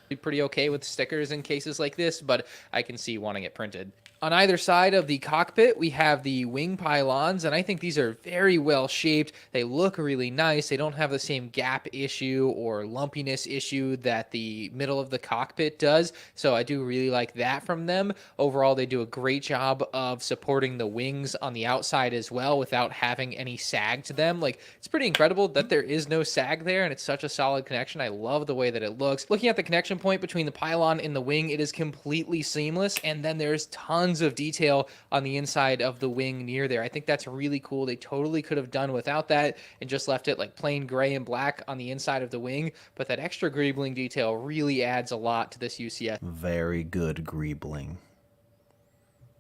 S2: Be pretty okay with stickers in cases like this, but I can see wanting it printed. On either side of the cockpit, we have the wing pylons, and I think these are very well shaped. They look really nice. They don't have the same gap issue or lumpiness issue that the middle of the cockpit does, so I do really like that from them. Overall, they do a great job of supporting the wings on the outside as well without having any sag to them. Like, it's pretty incredible that there is no sag there, and it's such a solid connection. I love the way that it looks. Looking at the connection point between the pylon and the wing, it is completely seamless, and then there's tons of detail on the inside of the wing near there. I think that's really cool. They totally could have done without that and just left it like plain gray and black on the inside of the wing, but that extra greebling detail really adds a lot to this UCS.
S1: Very good greebling.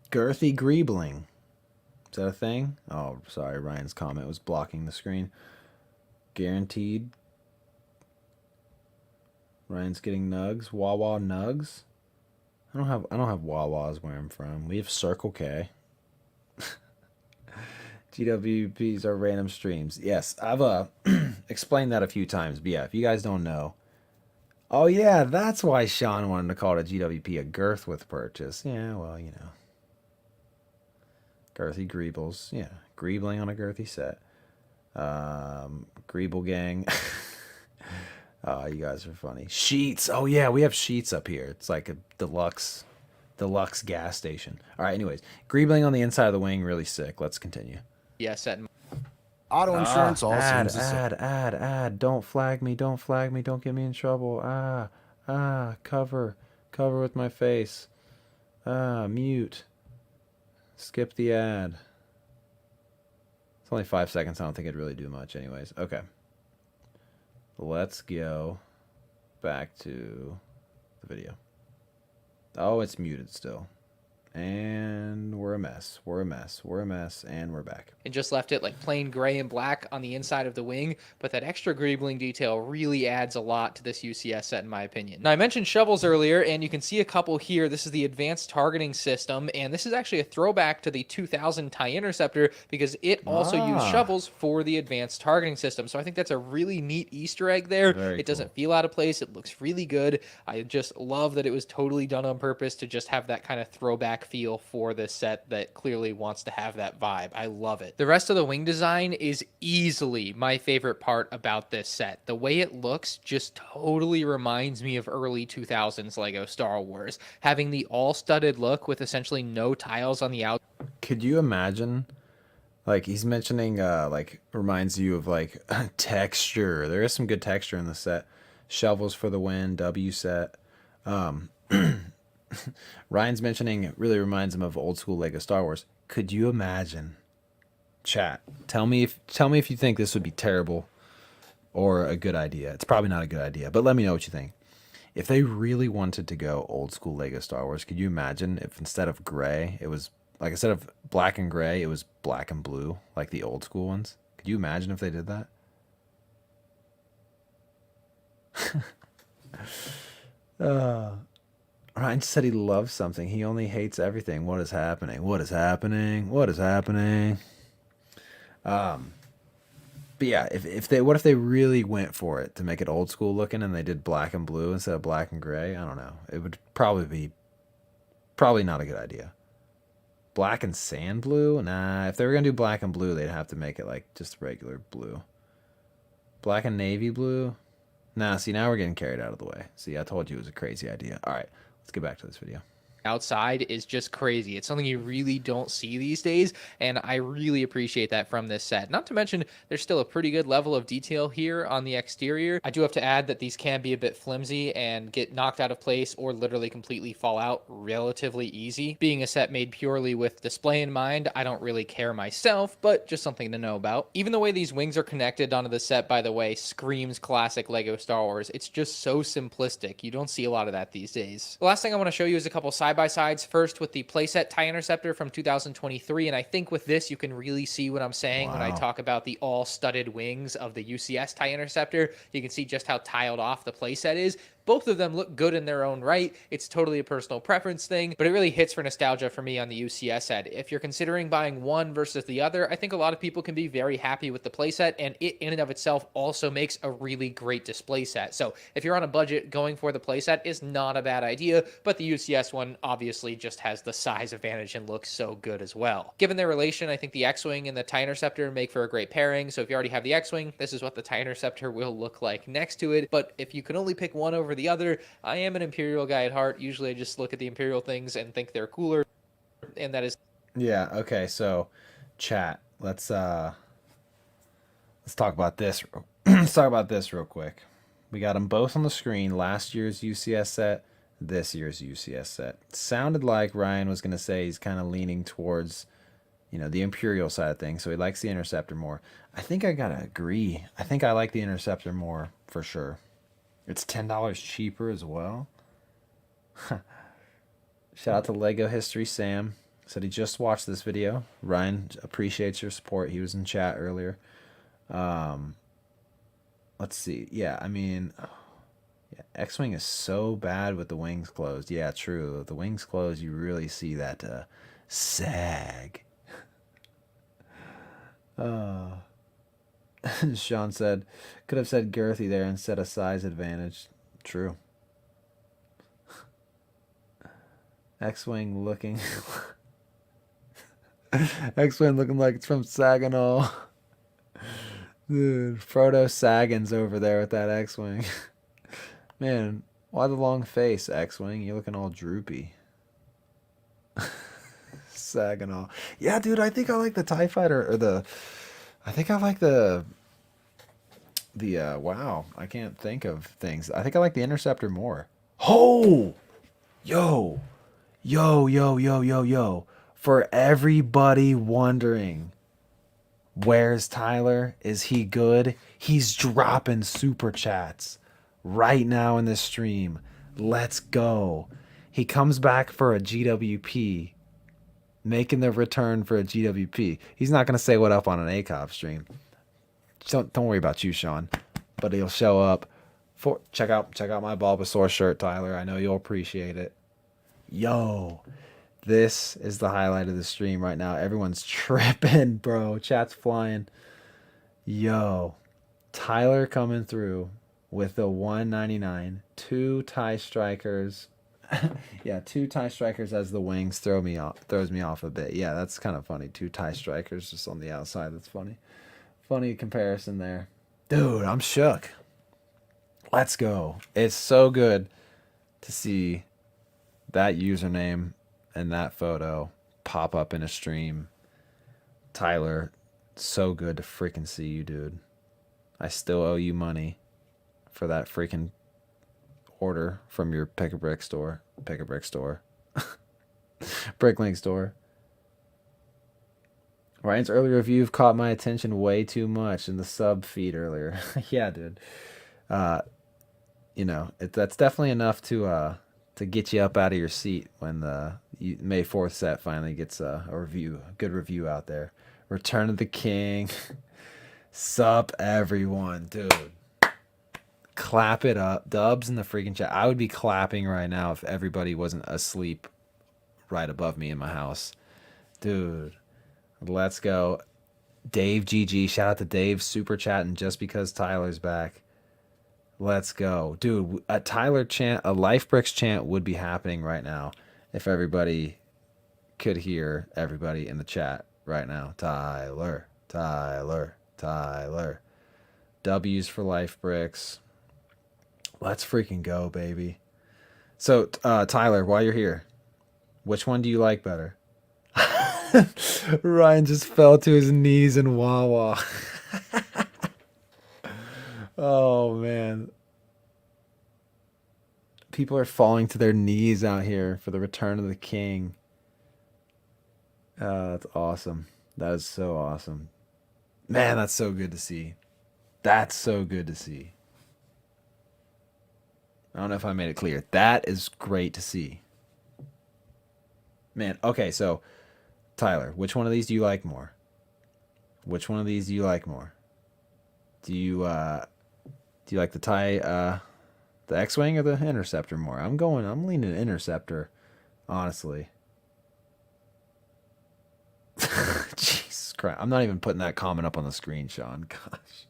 S1: Girthy greebling. Is that a thing? Oh, sorry, Ryan's comment was blocking the screen. Guaranteed. Ryan's getting nugs. Wawa nugs. I don't have Wawas where I'm from. We have Circle K. GWPs are random streams. Yes, I've explained that a few times. But yeah, if you guys don't know. Oh yeah, that's why Sean wanted to call it a GWP, a girth with purchase. Yeah, well, you know. Girthy Greebles. Yeah, Greebling on a girthy set. Greeble Gang. Oh, you guys are funny. Sheets. Oh yeah, we have Sheets up here. It's like a deluxe gas station. All right, anyways, greebling on the inside of the wing, really sick. Let's continue.
S2: Yeah, set in
S4: Auto insurance all
S1: Ad,
S4: seems the same.
S1: ad. Don't flag me. Don't flag me. Don't get me in trouble. Cover with my face. Mute. Skip the ad. It's only 5 seconds. I don't think it'd really do much anyways. Okay. Let's go back to the video. Oh, it's muted still. And we're a mess. And we're back.
S2: and just left it like plain gray and black on the inside of the wing, but that extra greebling detail really adds a lot to this UCS set in my opinion. Now I mentioned shovels earlier, and you can see a couple here. This is the advanced targeting system, and this is actually a throwback to the 2000 TIE Interceptor because it also used shovels for the advanced targeting system. So I think that's a really neat Easter egg there.
S1: Very
S2: it doesn't feel out of place. It looks really good. I just love that it was totally done on purpose to just have that kind of throwback feel for this set that clearly wants to have that vibe. I love it. The rest of the wing design is easily my favorite part about this set. The way it looks just totally reminds me of early 2000s Lego Star Wars, having the all-studded look with essentially no tiles on the outside.
S1: Could you imagine? Like he's mentioning, like reminds you of like texture. There is some good texture in the set. Shovels for the win, W set. Ryan's mentioning it really reminds him of old school Lego Star Wars. Could you imagine? Chat. Tell me if you think this would be terrible or a good idea. It's probably not a good idea, but let me know what you think. If they really wanted to go old school Lego Star Wars, could you imagine if instead of gray, it was like instead of black and gray, it was black and blue, like the old school ones? Could you imagine if they did that? Ryan said he loves something. He only hates everything. What is happening? What is happening? What is happening? But yeah, what if they really went for it to make it old school looking and they did black and blue instead of black and gray? I don't know. It would probably not a good idea. Black and sand blue? Nah, if they were gonna do black and blue, they'd have to make it like just regular blue. Black and navy blue? Nah, see, now we're getting carried out of the way. See, I told you it was a crazy idea. All right, let's get back to this video.
S2: Outside is just crazy. It's something you really don't see these days, and I really appreciate that from this set. Not to mention, there's still a pretty good level of detail here on the exterior. I do have to add that these can be a bit flimsy and get knocked out of place or literally completely fall out relatively easy. Being a set made purely with display in mind, I don't really care myself, but just something to know about. Even the way these wings are connected onto the set, by the way, screams classic Lego Star Wars. It's just so simplistic. You don't see a lot of that these days. The last thing I want to show you is a couple side-by-sides. First with the playset TIE Interceptor from 2023, and I think with this you can really see what I'm saying when I talk about the all-studded wings of the UCS TIE Interceptor. You can see just how tiled off the playset is. Both of them look good in their own right. It's totally a personal preference thing, but it really hits for nostalgia for me on the UCS set. If you're considering buying one versus the other, I think a lot of people can be very happy with the playset, and it in and of itself also makes a really great display set. So if you're on a budget, going for the playset is not a bad idea, but the UCS one obviously just has the size advantage and looks so good as well. Given their relation, I think the X-Wing and the TIE Interceptor make for a great pairing. So if you already have the X-Wing, this is what the TIE Interceptor will look like next to it. But if you can only pick one over the other, I am an Imperial guy at heart. Usually I just look at the Imperial things and think they're cooler, and that is...
S1: Yeah, okay, so chat, let's talk about this. Let's talk about this real quick. We got them both on the screen. Last year's UCS set, this year's UCS set. Sounded like Ryan was going to say he's kind of leaning towards, you know, the Imperial side of things, so he likes the Interceptor more. I think I gotta agree. I think I like the Interceptor more, for sure. It's $10 cheaper as well. Shout out to Lego History Sam. Said he just watched this video. Ryan appreciates your support. He was in chat earlier. Let's see. Yeah, I mean, yeah, X-Wing is so bad with the wings closed. Yeah, true. With the wings closed, you really see that sag. Sean said, could have said girthy there instead of size advantage. True. X-Wing looking... X-Wing looking like it's from Saginaw. Dude, Frodo Sagan's over there with that X-Wing. Man, why the long face, X-Wing? You're looking all droopy. Saginaw. Yeah, dude, I think I like the TIE Fighter, or the... I think I like wow, I can't think of things. I think I like the Interceptor more. Oh! Yo! Yo, yo, yo, yo, yo. For everybody wondering, where's Tyler? Is he good? He's dropping super chats right now in this stream. Let's go. He comes back for a GWP, making the return for a GWP. He's not going to say what up on an ACOP stream. Don't worry about you, Sean. But he'll show up. Check out my Bulbasaur shirt, Tyler. I know you'll appreciate it. Yo, this is the highlight of the stream right now. Everyone's tripping, bro. Chat's flying. Yo, Tyler coming through with the 199, 2 TIE Strikers. Yeah, 2 TIE Strikers as the wings throws me off a bit. Yeah, that's kind of funny. 2 TIE Strikers just on the outside. That's funny. Funny comparison there. Dude, I'm shook. Let's go. It's so good to see that username and that photo pop up in a stream. Tyler, so good to freaking see you, dude. I still owe you money for that freaking order from your Pick-a-Brick store. Bricklink store. Ryan's earlier review caught my attention way too much in the sub feed earlier. Yeah, dude. That's definitely enough to get you up out of your seat when the May 4th set finally gets a good review out there. Return of the King. Sup, everyone, dude. Clap it up. Dubs in the freaking chat. I would be clapping right now if everybody wasn't asleep right above me in my house. Dude, let's go. Dave GG. Shout out to Dave super chatting just because Tyler's back. Let's go. Dude, a Tyler chant, a Life Bricks chant would be happening right now if everybody could hear everybody in the chat right now. Tyler, Tyler, Tyler. W's for Life Bricks. Let's freaking go, baby. So, Tyler, while you're here, which one do you like better? Ryan just fell to his knees in Wawa. Oh, man. People are falling to their knees out here for the return of the king. That's awesome. That is so awesome. Man, that's so good to see. That's so good to see. I don't know if I made it clear. That is great to see. Man, okay, so Tyler, which one of these do you like more? Which one of these do you like more? Do you like the X-Wing or the Interceptor more? I'm leaning Interceptor, honestly. Jesus Christ. I'm not even putting that comment up on the screen, Sean. Gosh.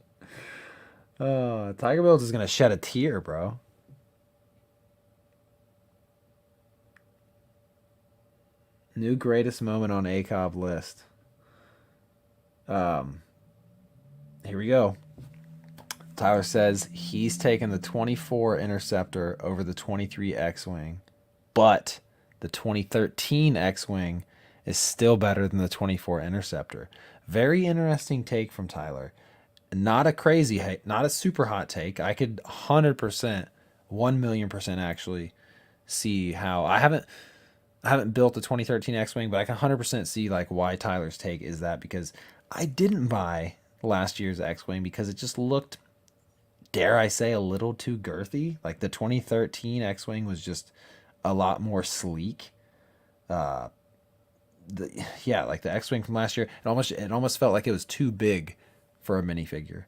S1: Tiger Bills is going to shed a tear, bro. New greatest moment on ACOB list. Here we go. Tyler says he's taken the 24 Interceptor over the 23 X-Wing, but the 2013 X-Wing is still better than the 24 Interceptor. Very interesting take from Tyler. Not a super hot take. I could 100%, 1,000,000% actually see how I haven't built the 2013 X-Wing, but I can 100% see like why Tyler's take is that, because I didn't buy last year's X-Wing because it just looked, dare I say, a little too girthy. Like the 2013 X-Wing was just a lot more sleek. Like the X-Wing from last year, it almost felt like it was too big for a minifigure.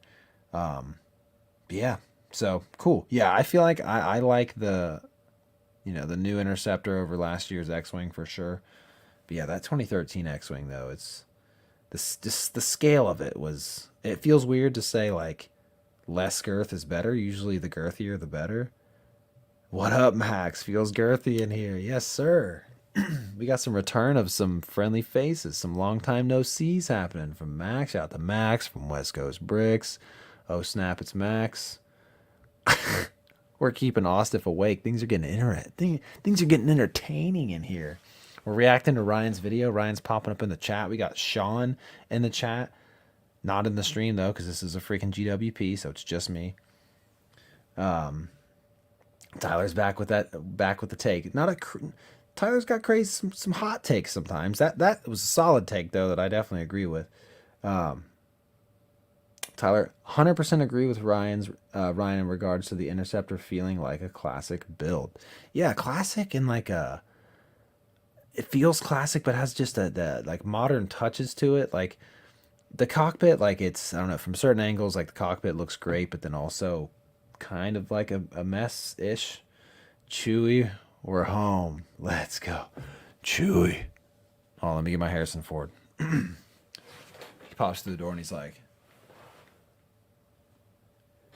S1: Yeah, so cool. Yeah, I feel like I like the new Interceptor over last year's X-Wing for sure. But yeah, that 2013 X-Wing though, it's the scale of it feels weird to say like less girth is better. Usually the girthier the better. What up, Max? Feels girthy in here. Yes, sir. We got some return of some friendly faces, some long time no sees happening from Max. Shout out to Max from West Coast Bricks. Oh snap, it's Max. We're keeping Ostif awake. Things are getting things are getting entertaining in here. We're reacting to Ryan's video. Ryan's popping up in the chat. We got Sean in the chat. Not in the stream though, because this is a freaking GWP, so it's just me. Tyler's back with the take. Tyler's got crazy some hot takes sometimes. That was a solid take though that I definitely agree with. Tyler, 100% agree with Ryan in regards to the Interceptor feeling like a classic build. Yeah, classic and like it feels classic, but has just the like modern touches to it. Like the cockpit, like it's, I don't know, from certain angles, like the cockpit looks great, but then also kind of like a mess-ish. Chewie, we're home. Let's go. Chewie. Oh, let me get my Harrison Ford. He pops through the door and he's like,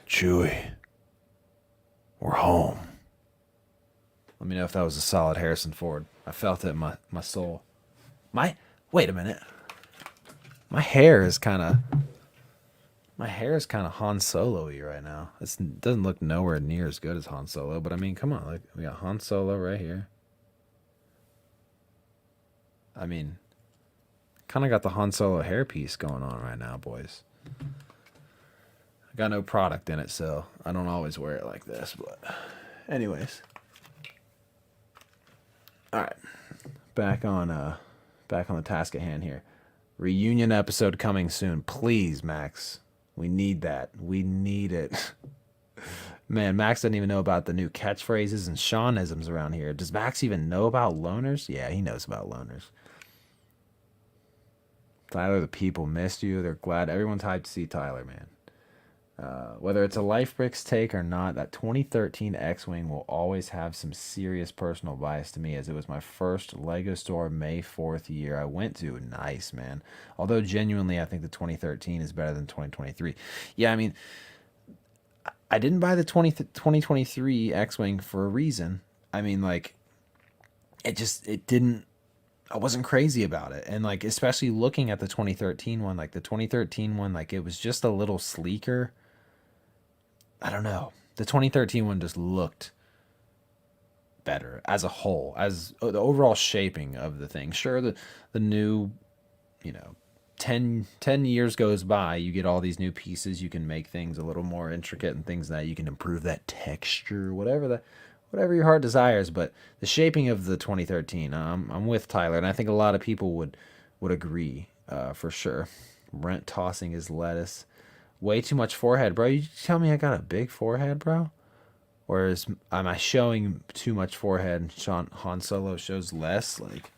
S1: Chewie, we're home. Let me know if that was a solid Harrison Ford. I felt it in my soul. Wait a minute. My hair is kind of Han Solo-y right now. It doesn't look nowhere near as good as Han Solo, but I mean, come on. Like, we got Han Solo right here. I mean, kind of got the Han Solo hairpiece going on right now, boys. I got no product in it, so I don't always wear it like this, but anyways. All right. Back on the task at hand here. Reunion episode coming soon. Please, Max. We need that. We need it. Man, Max doesn't even know about the new catchphrases and Seanisms around here. Does Max even know about loners? Yeah, he knows about loners. Tyler, the people missed you. They're glad. Everyone's hyped to see Tyler, man. Whether it's a Life Bricks take or not, that 2013 X-Wing will always have some serious personal bias to me, as it was my first LEGO store May 4th year I went to. Nice, man. Although genuinely, I think the 2013 is better than 2023. Yeah, I mean, I didn't buy the 2023 X-Wing for a reason. I mean, like, it didn't, I wasn't crazy about it. And like, especially looking at the 2013 one, like the 2013 one, like it was just a little sleeker. I don't know. The 2013 one just looked better as a whole, as the overall shaping of the thing. Sure, the new, 10 years goes by, you get all these new pieces, you can make things a little more intricate and things that you can improve that texture, whatever your heart desires. But the shaping of the 2013, I'm with Tyler, and I think a lot of people would agree, for sure. Rent tossing his lettuce. Way too much forehead, bro. You tell me I got a big forehead, bro? Or am I showing too much forehead and Han Solo shows less? Like,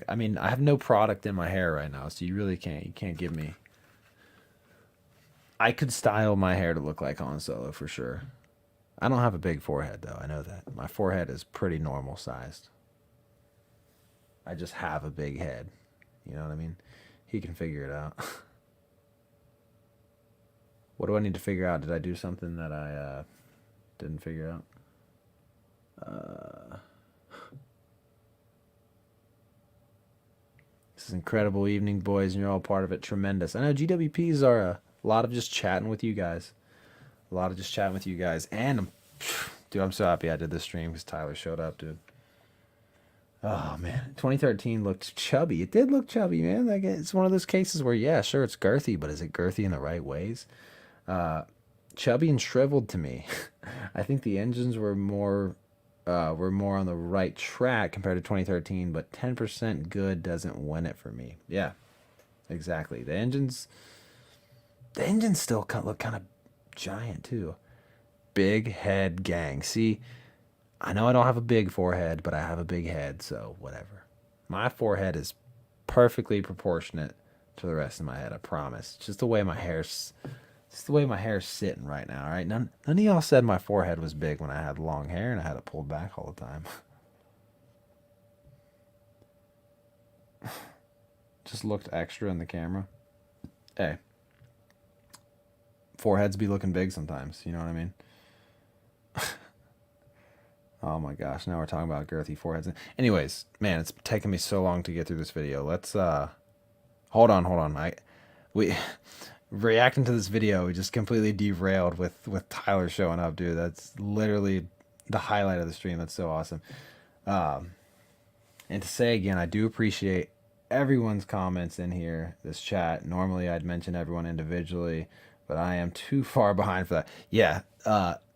S1: I mean, I have no product in my hair right now, so you really can't give me. I could style my hair to look like Han Solo for sure. I don't have a big forehead though. I know that. My forehead is pretty normal sized. I just have a big head. You know what I mean? He can figure it out. What do I need to figure out? Did I do something that I didn't figure out? This is an incredible evening, boys, and you're all part of it. Tremendous. I know GWPs are a lot of just chatting with you guys. And, dude, I'm so happy I did this stream because Tyler showed up, dude. Oh, man. 2013 looked chubby. It did look chubby, man. Like, it's one of those cases where, yeah, sure, it's girthy, but is it girthy in the right ways? Chubby and shriveled to me. I think the engines were more on the right track compared to 2013, but 10% good doesn't win it for me. Yeah, exactly. The engines still look kind of giant, too. Big head gang. See, I know I don't have a big forehead, but I have a big head, so whatever. My forehead is perfectly proportionate to the rest of my head, I promise. Just the way my hair's sitting right now, all right? None of y'all said my forehead was big when I had long hair and I had it pulled back all the time. Just looked extra in the camera. Hey. Foreheads be looking big sometimes, you know what I mean? Oh my gosh, now we're talking about girthy foreheads. Anyways, man, it's taken me so long to get through this video. Let's hold on. reacting to this video, we just completely derailed with Tyler showing up, dude. That's literally the highlight of the stream. That's so awesome. And to say again, I do appreciate everyone's comments in here, this chat. Normally I'd mention everyone individually, but I am too far behind for that. Yeah,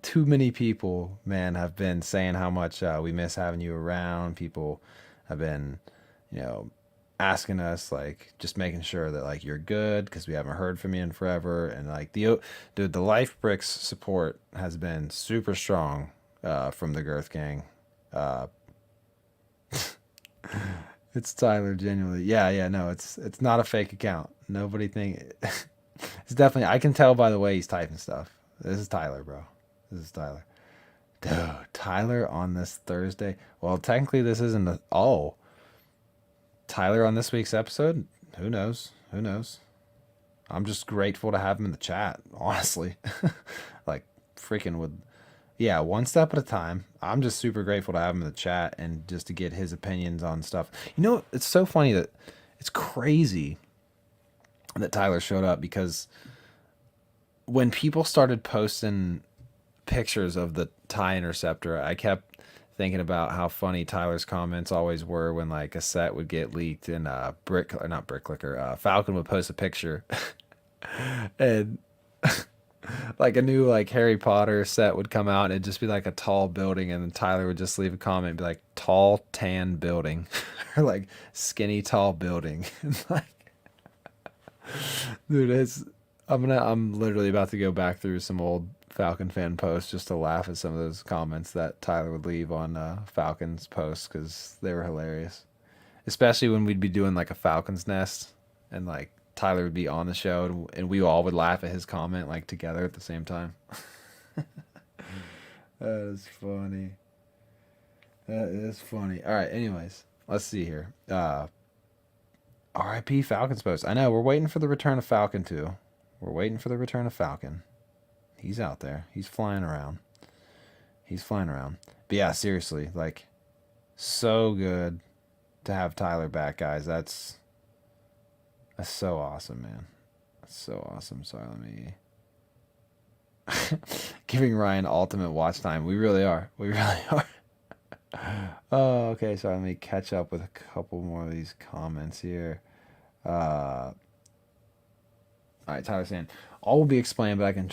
S1: too many people, man, have been saying how much we miss having you around. People have been, you know, asking us, like, just making sure that, like, you're good because we haven't heard from you in forever. And, like, dude, the Life Bricks support has been super strong from the Girth Gang. It's Tyler, genuinely. Yeah, no, it's not a fake account. Nobody think it's definitely. I can tell by the way he's typing stuff. This is Tyler, bro. This is Tyler. Dude, Tyler on this Thursday. Well, technically, this isn't a. Oh, Tyler on this week's episode. Who knows? Who knows? I'm just grateful to have him in the chat. Honestly, like freaking would. Yeah, one step at a time. I'm just super grateful to have him in the chat and just to get his opinions on stuff. You know, it's so funny that it's crazy that Tyler showed up because when people started posting pictures of the TIE Interceptor, I kept thinking about how funny Tyler's comments always were when like a set would get leaked and Falcon would post a picture and like a new like Harry Potter set would come out and it'd just be like a tall building and then Tyler would just leave a comment and be like tall tan building or like skinny tall building. And like dude, I'm literally about to go back through some old Falcon fan posts just to laugh at some of those comments that Tyler would leave on Falcons posts because they were hilarious. Especially when we'd be doing like a Falcons nest and like Tyler would be on the show and we all would laugh at his comment like together at the same time. That is funny. That is funny. All right, anyways, let's see here. RIP Falcons post. I know, we're waiting for the return of Falcon too. We're waiting for the return of Falcon. He's out there. He's flying around. He's flying around. But yeah, seriously, like, so good to have Tyler back, guys. That's so awesome, man. That's so awesome. Sorry, let me... Giving Ryan ultimate watch time. We really are. We really are. Oh, okay. Sorry, let me catch up with a couple more of these comments here. All right, Tyler saying, all will be explained, but I can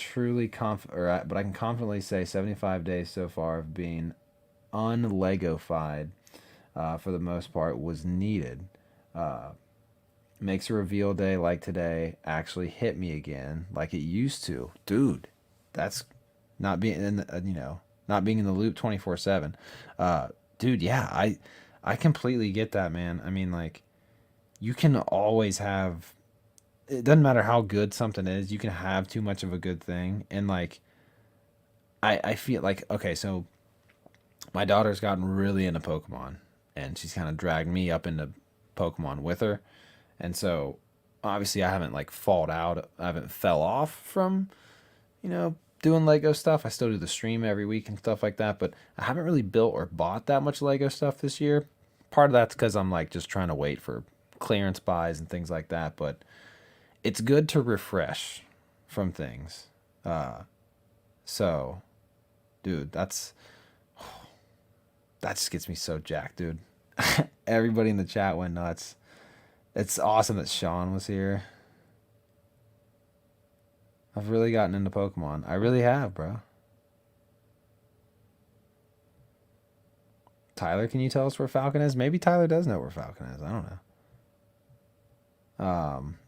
S1: confidently say 75 days so far of being unlegofied for the most part was needed. Makes a reveal day like today actually hit me again like it used to. Dude, that's not being in the, not being in the loop 24/7. Dude, yeah, I completely get that, man. I mean, like, you can always have, it doesn't matter how good something is, you can have too much of a good thing. And like, I feel like, okay, so my daughter's gotten really into Pokemon and she's kind of dragged me up into Pokemon with her. And so obviously I haven't like falled out. I haven't fell off from, doing Lego stuff. I still do the stream every week and stuff like that, but I haven't really built or bought that much Lego stuff this year. Part of that's because I'm like just trying to wait for clearance buys and things like that, but it's good to refresh from things. So, dude, that just gets me so jacked, dude. Everybody in the chat went nuts. It's awesome that Sean was here. I've really gotten into Pokemon. I really have, bro. Tyler, can you tell us where Falcon is? Maybe Tyler does know where Falcon is. I don't know.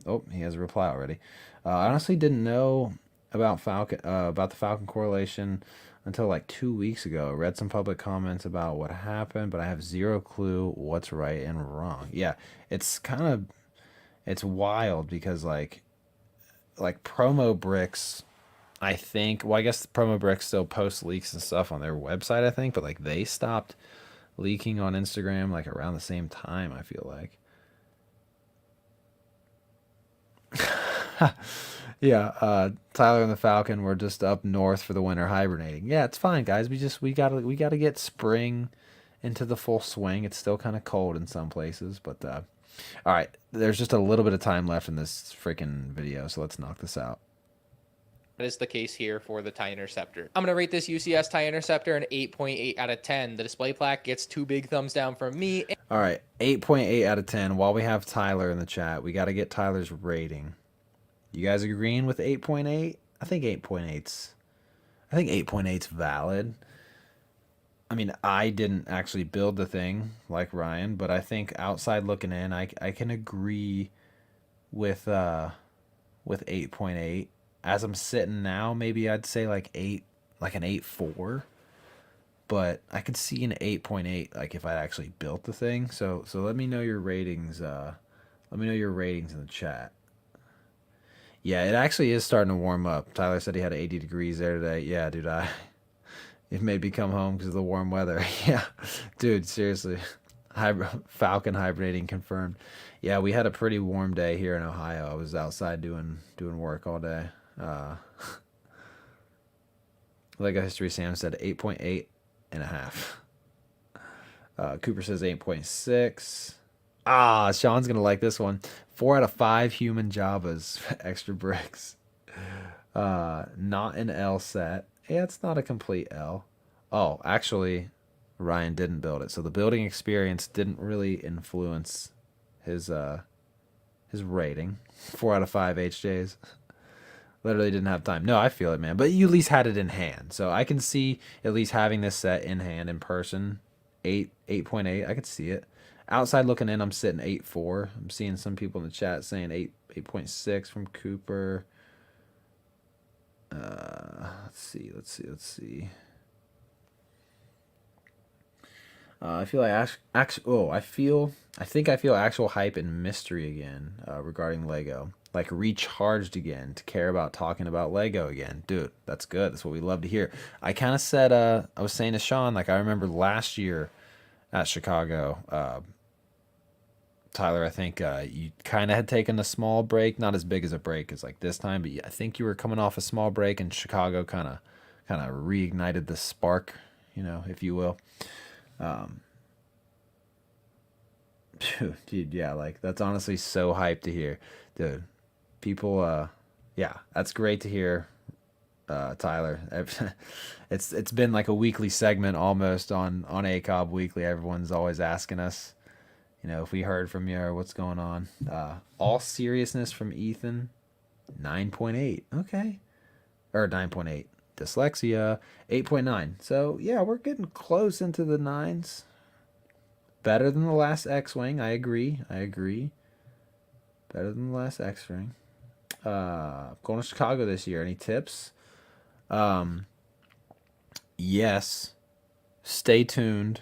S1: Oh, he has a reply already. I honestly didn't know about about the Falcon correlation until like 2 weeks ago. I read some public comments about what happened, but I have zero clue what's right and wrong. Yeah, it's wild because like Promo Bricks, I think, well, I guess the Promo Bricks still post leaks and stuff on their website, I think, but like they stopped leaking on Instagram like around the same time, I feel like. Yeah, Tyler and the Falcon were just up north for the winter hibernating. Yeah, it's fine, guys. We gotta get spring into the full swing. It's still kind of cold in some places, but All right, there's just a little bit of time left in this freaking video, so let's knock this out.
S2: That is the case here for the TIE Interceptor. I'm going to rate this UCS TIE Interceptor an 8.8 out of 10. The display plaque gets 2 big thumbs down from me.
S1: All right, 8.8 out of 10. While we have Tyler in the chat, we got to get Tyler's rating. You guys agreeing with 8.8? I think 8.8's valid. I mean, I didn't actually build the thing like Ryan, but I think outside looking in, I can agree with 8.8. As I'm sitting now, maybe I'd say like 8, like an 8.4. But I could see an 8.8 like if I actually built the thing. So let me know your ratings. Let me know your ratings in the chat. Yeah, it actually is starting to warm up. Tyler said he had 80 degrees there today. Yeah, dude, it made me come home because of the warm weather. Yeah, dude, seriously. Falcon hibernating confirmed. Yeah, we had a pretty warm day here in Ohio. I was outside doing work all day. Lego History Sam said 8.8 and a half. Cooper says 8.6. Ah, Sean's gonna like this one. 4 out of 5 human Javas. Extra bricks. Not an L set. Yeah, it's not a complete L. Oh, actually, Ryan didn't build it, so the building experience didn't really influence his rating. 4 out of 5 HJs. Literally didn't have time. No, I feel it, man. But you at least had it in hand, so I can see at least having this set in hand in person. 8.8. I could see it. Outside looking in, I'm sitting 8.4. I'm seeing some people in the chat saying 8.6 from Cooper. Let's see. I feel like I think I feel actual hype and mystery again regarding Lego. Like recharged again to care about talking about Lego again. Dude, that's good. That's what we love to hear. I kind of said, I was saying to Sean, like I remember last year at Chicago, Tyler, I think you kind of had taken a small break, not as big as a break as like this time, but I think you were coming off a small break, and Chicago kind of reignited the spark, if you will. Dude, yeah, like that's honestly so hyped to hear, dude. People, yeah, that's great to hear, Tyler. It's been like a weekly segment almost on ACOB Weekly. Everyone's always asking us, if we heard from you or what's going on. All seriousness from Ethan, 9.8. Okay. Or 9.8. Dyslexia, 8.9. So, yeah, we're getting close into the 9s. Better than the last X-Wing. I agree. Better than the last X-Wing. Going to Chicago this year. Any tips? Yes. Stay tuned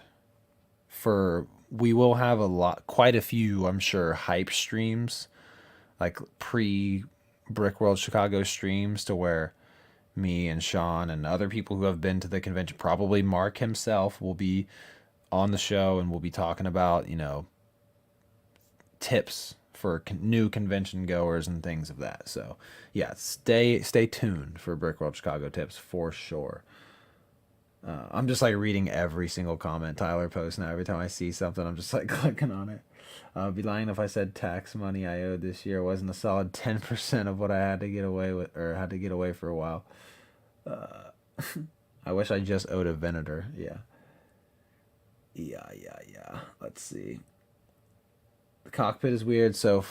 S1: for... We will have quite a few, I'm sure, hype streams, like pre-Brickworld Chicago streams, to where me and Sean and other people who have been to the convention, probably Mark himself, will be on the show, and we'll be talking about, tips for new convention goers and things of that. So, yeah, stay tuned for Brickworld Chicago tips for sure. I'm just like reading every single comment Tyler posts now. Every time I see something, I'm just like clicking on it. I'd be lying if I said tax money I owed this year wasn't a solid 10% of what I had to get away with, or had to get away for a while. I wish I just owed a Venator. Yeah. Let's see. The cockpit is weird, so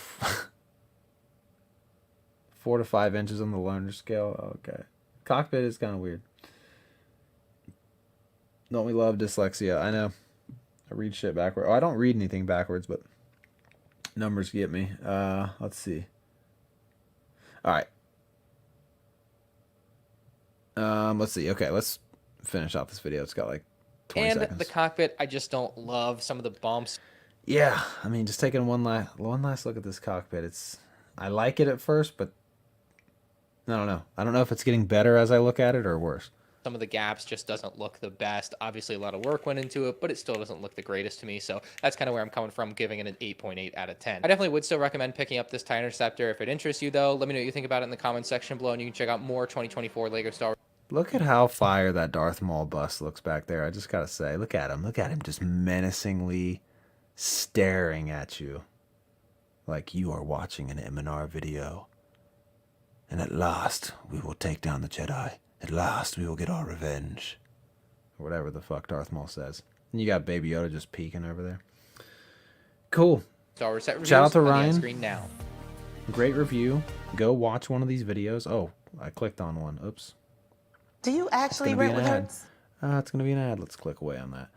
S1: 4 to 5 inches on the learner scale. Okay. Cockpit is kind of weird. Don't we love dyslexia? I know. I read shit backwards. Oh, I don't read anything backwards, but numbers get me. Let's see. All right. Let's see. Okay, let's finish off this video. It's got like 20 seconds.
S2: And the cockpit, I just don't love some of the bumps.
S1: Yeah, I mean, just taking one last look at this cockpit. I like it at first, but I don't know. I don't know if it's getting better as I look at it or worse.
S2: Some of the gaps just doesn't look the best. Obviously, a lot of work went into it, but it still doesn't look the greatest to me. So that's kind of where I'm coming from, giving it an 8.8 out of 10. I definitely would still recommend picking up this TIE Interceptor if it interests you, though. Let me know what you think about it in the comments section below, and you can check out more 2024 LEGO Star Wars.
S1: Look at how fire that Darth Maul bust looks back there. I just gotta say, look at him just menacingly staring at you. like you are watching an M&R video. And at last, we will take down the Jedi. At last, we will get our revenge. Or whatever the fuck Darth Maul says. And you got Baby Yoda just peeking over there. Cool.
S2: Star Wars set reviews
S1: Shout out to
S2: on the
S1: Ryan.
S2: end screen now.
S1: Great review. Go watch one of these videos. Oh, I clicked on one. Oops.
S5: Do you actually
S1: gonna be
S5: rent
S1: an
S5: with
S1: ad.
S5: Hertz?
S1: It's gonna be an ad. Let's click away on that.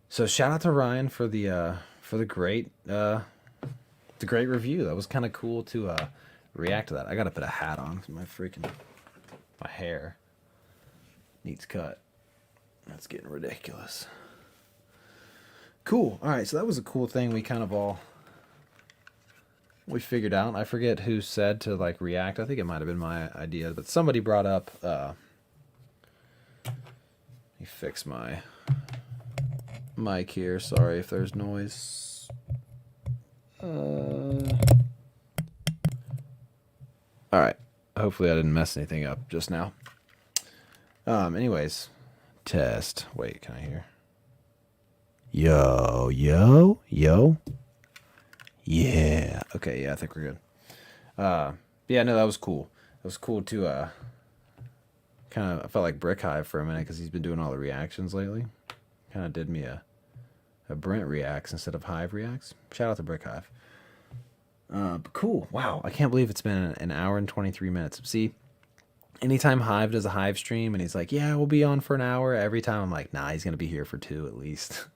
S1: So shout out to Ryan for the great review. That was kind of cool to react to that. I gotta put a hat on because my hair needs cut. That's getting ridiculous. Cool. All right, so that was a cool thing we figured out. I forget who said to like react. I think it might have been my idea, but somebody brought up let me fix my mic here. Sorry if there's noise. All right. Hopefully I didn't mess anything up just now. Anyways, test. Wait, can I hear? Yo. Yeah. Okay, yeah, I think we're good. Yeah, no, that was cool. It was cool to kind of, I felt like Brick Hive for a minute because he's been doing all the reactions lately. Kind of did me a Brent reacts instead of Hive reacts. Shout out to Brick Hive. But cool. Wow, I can't believe it's been an hour and 23 minutes. See, anytime Hive does a Hive stream and he's like, yeah, we'll be on for an hour, every time I'm like, nah, he's going to be here for 2 at least.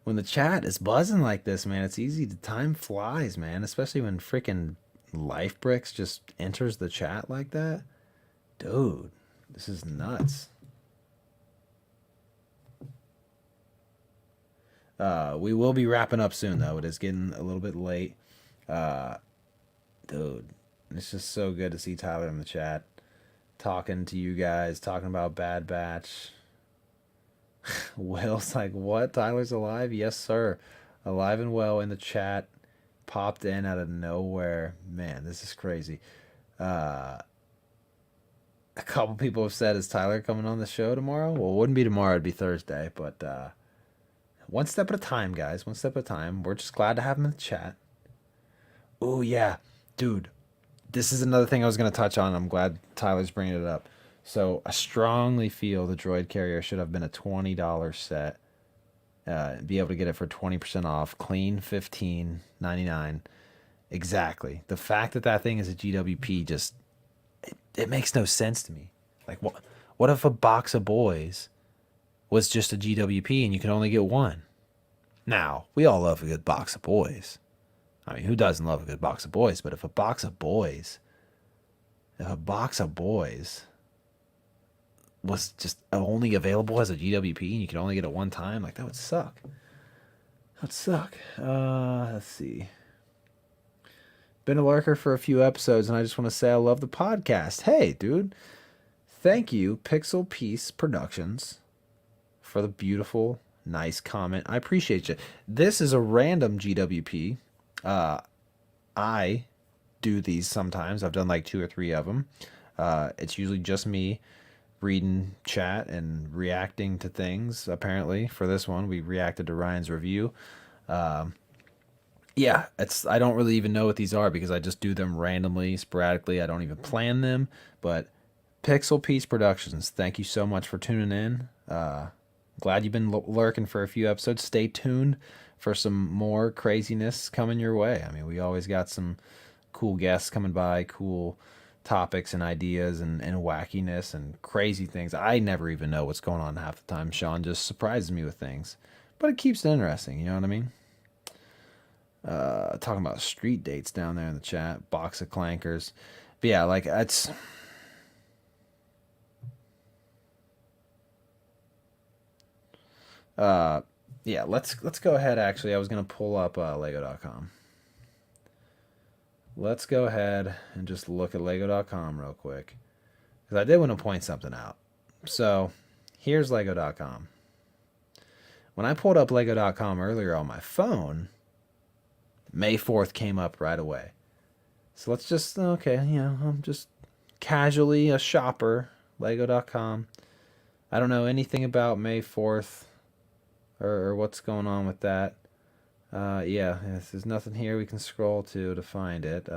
S1: When the chat is buzzing like this, man, it's easy to time flies, man. Especially when freaking Life Bricks just enters the chat like that. Dude, this is nuts. We will be wrapping up soon, though. It is getting a little bit late. Dude, it's just so good to see Tyler in the chat. Talking to you guys, talking about Bad Batch. Will's like, what? Tyler's alive? Yes, sir. Alive and well in the chat. Popped in out of nowhere. Man, this is crazy. A couple people have said, is Tyler coming on the show tomorrow? Well, it wouldn't be tomorrow. It'd be Thursday. But one step at a time, guys. One step at a time. We're just glad to have him in the chat. Oh, yeah. Dude, this is another thing I was going to touch on. I'm glad Tyler's bringing it up. So I strongly feel the droid carrier should have been a $20 set. Be able to get it for 20% off. Clean $15.99. Exactly. The fact that that thing is a GWP just it makes no sense to me. Like what if a box of boys was just a GWP and you could only get one? Now, we all love a good box of boys. I mean, who doesn't love a good box of boys? But if a box of boys was just only available as a GWP and you could only get it one time, like that would suck. That would suck. Let's see. Been a lurker for a few episodes, and I just want to say I love the podcast. Hey, dude. Thank you, Pixel Piece Productions, for the beautiful, nice comment. I appreciate you. This is a random GWP. I do these sometimes. I've done like 2 or 3 of them. It's usually just me reading chat and reacting to things. Apparently, for this one, we reacted to Ryan's review. Yeah, I don't really even know what these are because I just do them randomly, sporadically. I don't even plan them. But Pixel Piece Productions, thank you so much for tuning in. Glad you've been lurking for a few episodes. Stay tuned for some more craziness coming your way. I mean, we always got some cool guests coming by, cool topics and ideas and wackiness and crazy things. I never even know what's going on half the time. Sean just surprises me with things. But it keeps it interesting, you know what I mean? Talking about street dates down there in the chat, box of clankers. But yeah, like it's yeah, let's go ahead. Actually, I was gonna pull up lego.com. Let's go ahead and just look at lego.com real quick, because I did want to point something out. So here's lego.com. When I pulled up lego.com earlier on my phone, May 4th came up right away. So let's just, okay, you know, I'm just casually a shopper, lego.com. I don't know anything about May 4th or what's going on with that. Yeah, there's nothing here we can scroll to find it.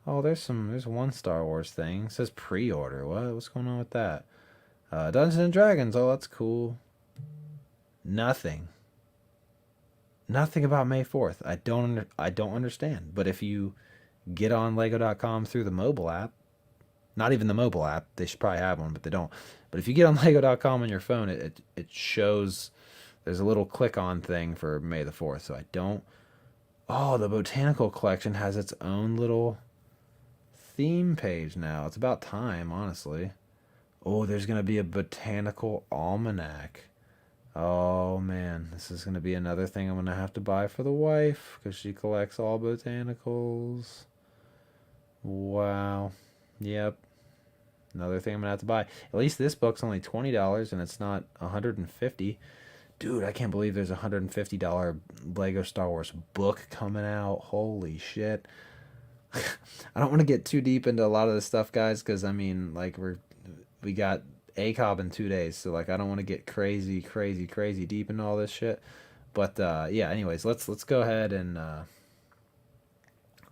S1: Oh, there's one Star Wars thing. It says pre-order. What's going on with that? Dungeons and Dragons. Oh, that's cool. Nothing. Nothing about May 4th. I don't understand. But if you get on Lego.com through the mobile app, not even the mobile app, they should probably have one, but they don't. But if you get on Lego.com on your phone, it shows there's a little click on thing for May the 4th. So I don't. Oh, the botanical collection has its own little theme page now. It's about time, honestly. Oh, there's going to be a botanical almanac. Oh man, this is going to be another thing I'm going to have to buy for the wife because she collects all botanicals. Wow. Yep. Another thing I'm going to have to buy. At least this book's only $20 and it's not $150. Dude, I can't believe there's a $150 Lego Star Wars book coming out. Holy shit. I don't want to get too deep into a lot of this stuff, guys, because I mean, like we got ACOB in 2 days, so like I don't want to get crazy deep into all this shit. But yeah, anyways, let's go ahead and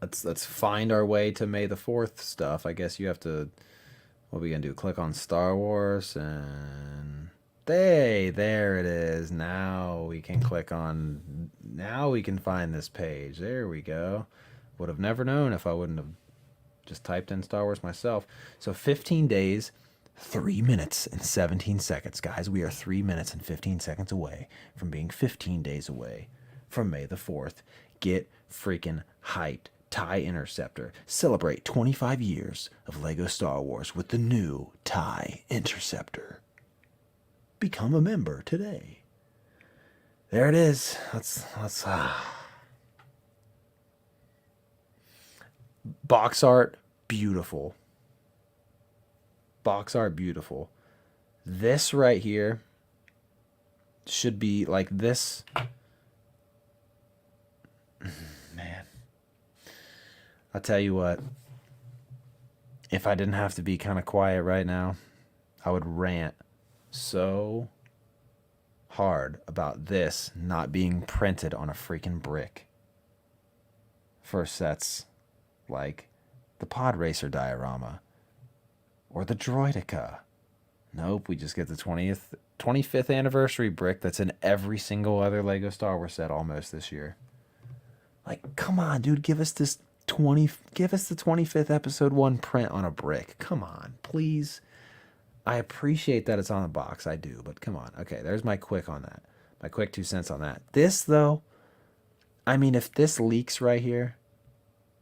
S1: let's find our way to May the 4th stuff. I guess you have to. What are we gonna do? Click on Star Wars and there it is. Now we can click on. Now we can find this page. There we go. Would have never known if I wouldn't have just typed in Star Wars myself. So 15 days, 3 minutes and 17 seconds, guys. We are 3 minutes and 15 seconds away from being 15 days away from May the 4th. Get freaking hyped. TIE Interceptor. Celebrate 25 years of LEGO Star Wars with the new TIE Interceptor. Become a member today. There it is. Let's box art, beautiful. Box art, beautiful. This right here should be like this. Man. I'll tell you what. If I didn't have to be kind of quiet right now, I would rant so hard about this not being printed on a freaking brick. First sets like the Pod Racer diorama or the Droidica. Nope, we just get the 25th anniversary brick that's in every single other Lego Star Wars set almost this year. Like, come on, dude, give us the 25th episode 1 print on a brick. Come on, please. I appreciate that it's on the box, I do, but come on. Okay, there's my quick on that. My quick 2 cents on that. This though, I mean, if this leaks right here,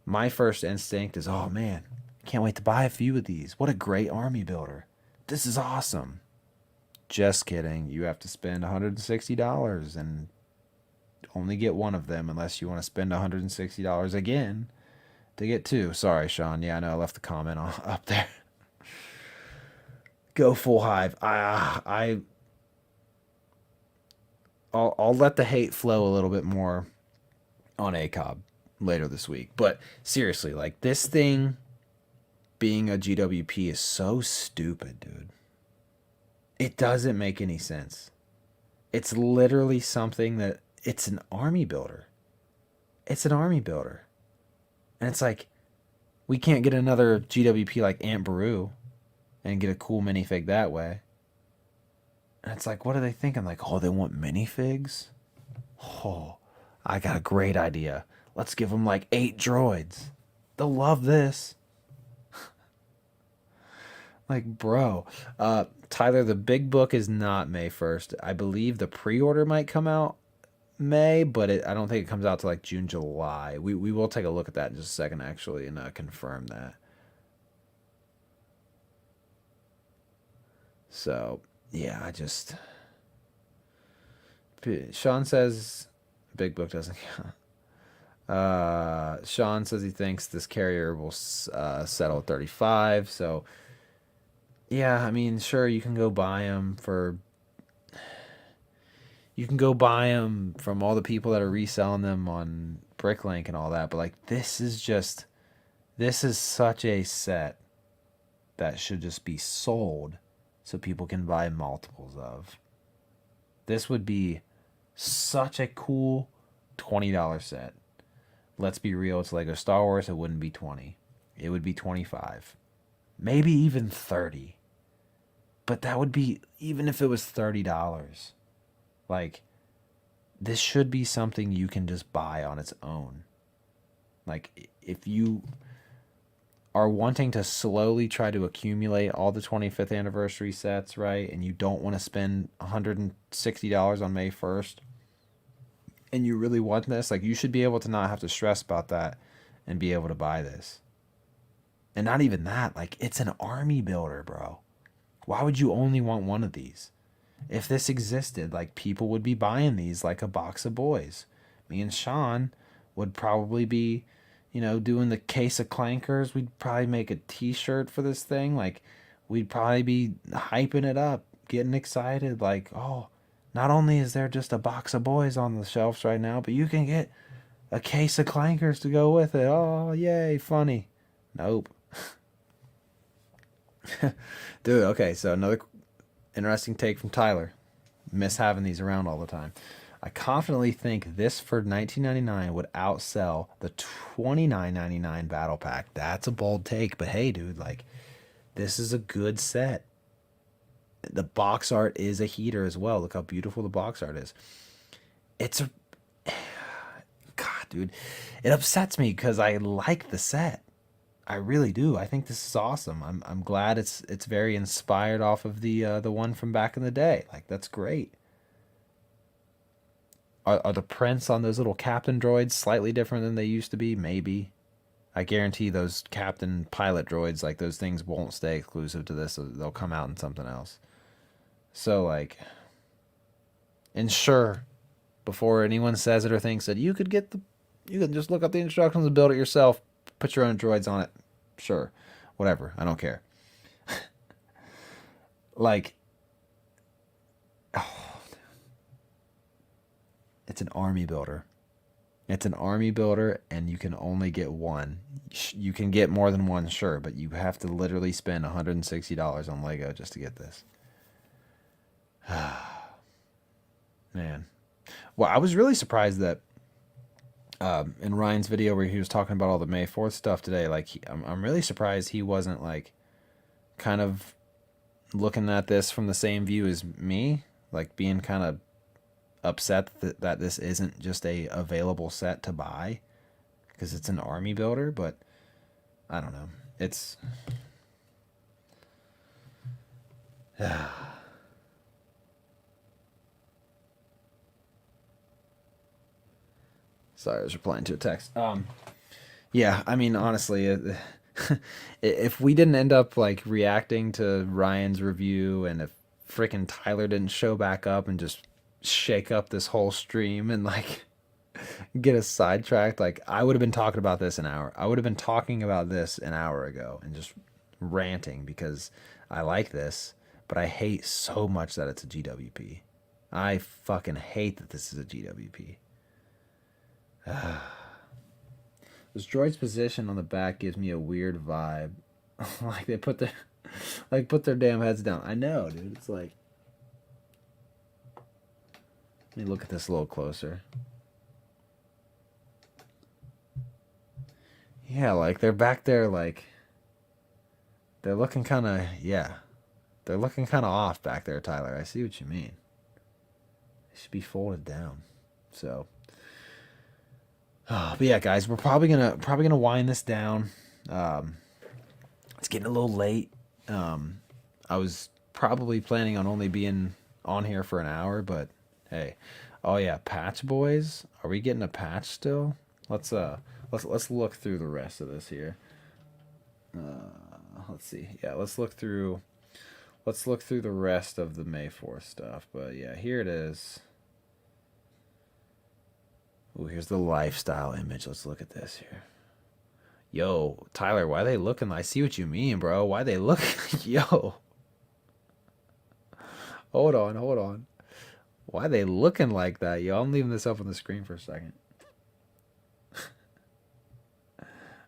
S1: my first instinct is, oh man, can't wait to buy a few of these. What a great army builder. This is awesome. Just kidding. You have to spend $160 and only get one of them unless you want to spend $160 again to get 2. Sorry, Sean. Yeah, I know I left the comment up there. Go full hive. I'll let the hate flow a little bit more on ACOB later this week. But seriously, like this thing being a GWP is so stupid, dude. It doesn't make any sense. It's literally something that it's an army builder. It's an army builder. And it's like, we can't get another GWP like Aunt Beru and get a cool minifig that way. And it's like, what are they thinking? Like, oh, they want minifigs? Oh, I got a great idea. Let's give them like 8 droids. They'll love this. Like, bro. Tyler, the big book is not May 1st. I believe the pre-order might come out May, but I don't think it comes out to like June, July. We will take a look at that in just a second, actually, and confirm that. So, yeah, Sean says big book doesn't count. Sean says he thinks this carrier will settle at 35. So, yeah, I mean, sure, you can go buy them from all the people that are reselling them on Bricklink and all that. But like, this is such a set that should just be sold so people can buy multiples of. This would be such a cool $20 set. Let's be real, it's Lego Star Wars, it wouldn't be 20. It would be 25. Maybe even 30. But that would be, even if it was $30, like, this should be something you can just buy on its own. Like, if you are wanting to slowly try to accumulate all the 25th anniversary sets, right, and you don't want to spend $160 on May 1st, and you really want this, like, you should be able to not have to stress about that and be able to buy this. And not even that, like, it's an army builder, bro. Why would you only want one of these? If this existed, like, people would be buying these like a box of boys. Me and Sean would probably be, doing the case of clankers. We'd probably make a t-shirt for this thing. Like, we'd probably be hyping it up, getting excited. Like, oh, not only is there just a box of boys on the shelves right now, but you can get a case of clankers to go with it. Oh, yay, funny. Nope. Dude, okay, so another interesting take from Tyler. Miss having these around all the time. I confidently think this for $19.99 would outsell the $29.99 battle pack. That's a bold take, but hey, dude, like, this is a good set. The box art is a heater as well. Look how beautiful the box art is. It's a... God, dude. It upsets me because I like the set. I really do. I think this is awesome. I'm glad it's very inspired off of the one from back in the day. Like, that's great. Are the prints on those little captain droids slightly different than they used to be? Maybe. I guarantee those captain pilot droids, like, those things won't stay exclusive to this. They'll come out in something else. So, like, ensure before anyone says it or thinks that you can just look up the instructions and build it yourself. Put your own droids on it. Sure. Whatever. I don't care. Like, oh, it's an army builder. It's an army builder, and you can only get one. You can get more than one, sure, but you have to literally spend $160 on Lego just to get this. Man. Well, I was really surprised that in Ryan's video where he was talking about all the May 4th stuff today, like, I'm really surprised he wasn't, like, kind of looking at this from the same view as me, like, being kind of upset that this isn't just a available set to buy because it's an army builder. But I don't know, it's sorry, I was replying to a text. Yeah, I mean, honestly, if we didn't end up, like, reacting to Ryan's review, and if freaking Tyler didn't show back up and just shake up this whole stream and, like, get us sidetracked, like, I would have been talking about this an hour. I would have been talking about this an hour ago and just ranting because I like this, but I hate so much that it's a GWP. I fucking hate that this is a GWP. This droid's position on the back gives me a weird vibe. Like, they put their damn heads down. I know, dude. It's like, let me look at this a little closer. Yeah, like, they're back there, like, they're looking kind of, yeah. They're looking kind of off back there, Tyler. I see what you mean. They should be folded down. So, but yeah, guys, we're probably gonna wind this down. It's getting a little late. I was probably planning on only being on here for an hour, but hey, oh yeah, patch boys. Are we getting a patch still? Let's look through the rest of this here. Let's see. Yeah, let's look through the rest of the May 4th stuff. But yeah, here it is. Ooh, here's the lifestyle image. Let's look at this here. Yo, Tyler, why they looking? I see what you mean, bro. Why they look? Yo. Hold on. Why they looking like that? Yo, I'm leaving this up on the screen for a second.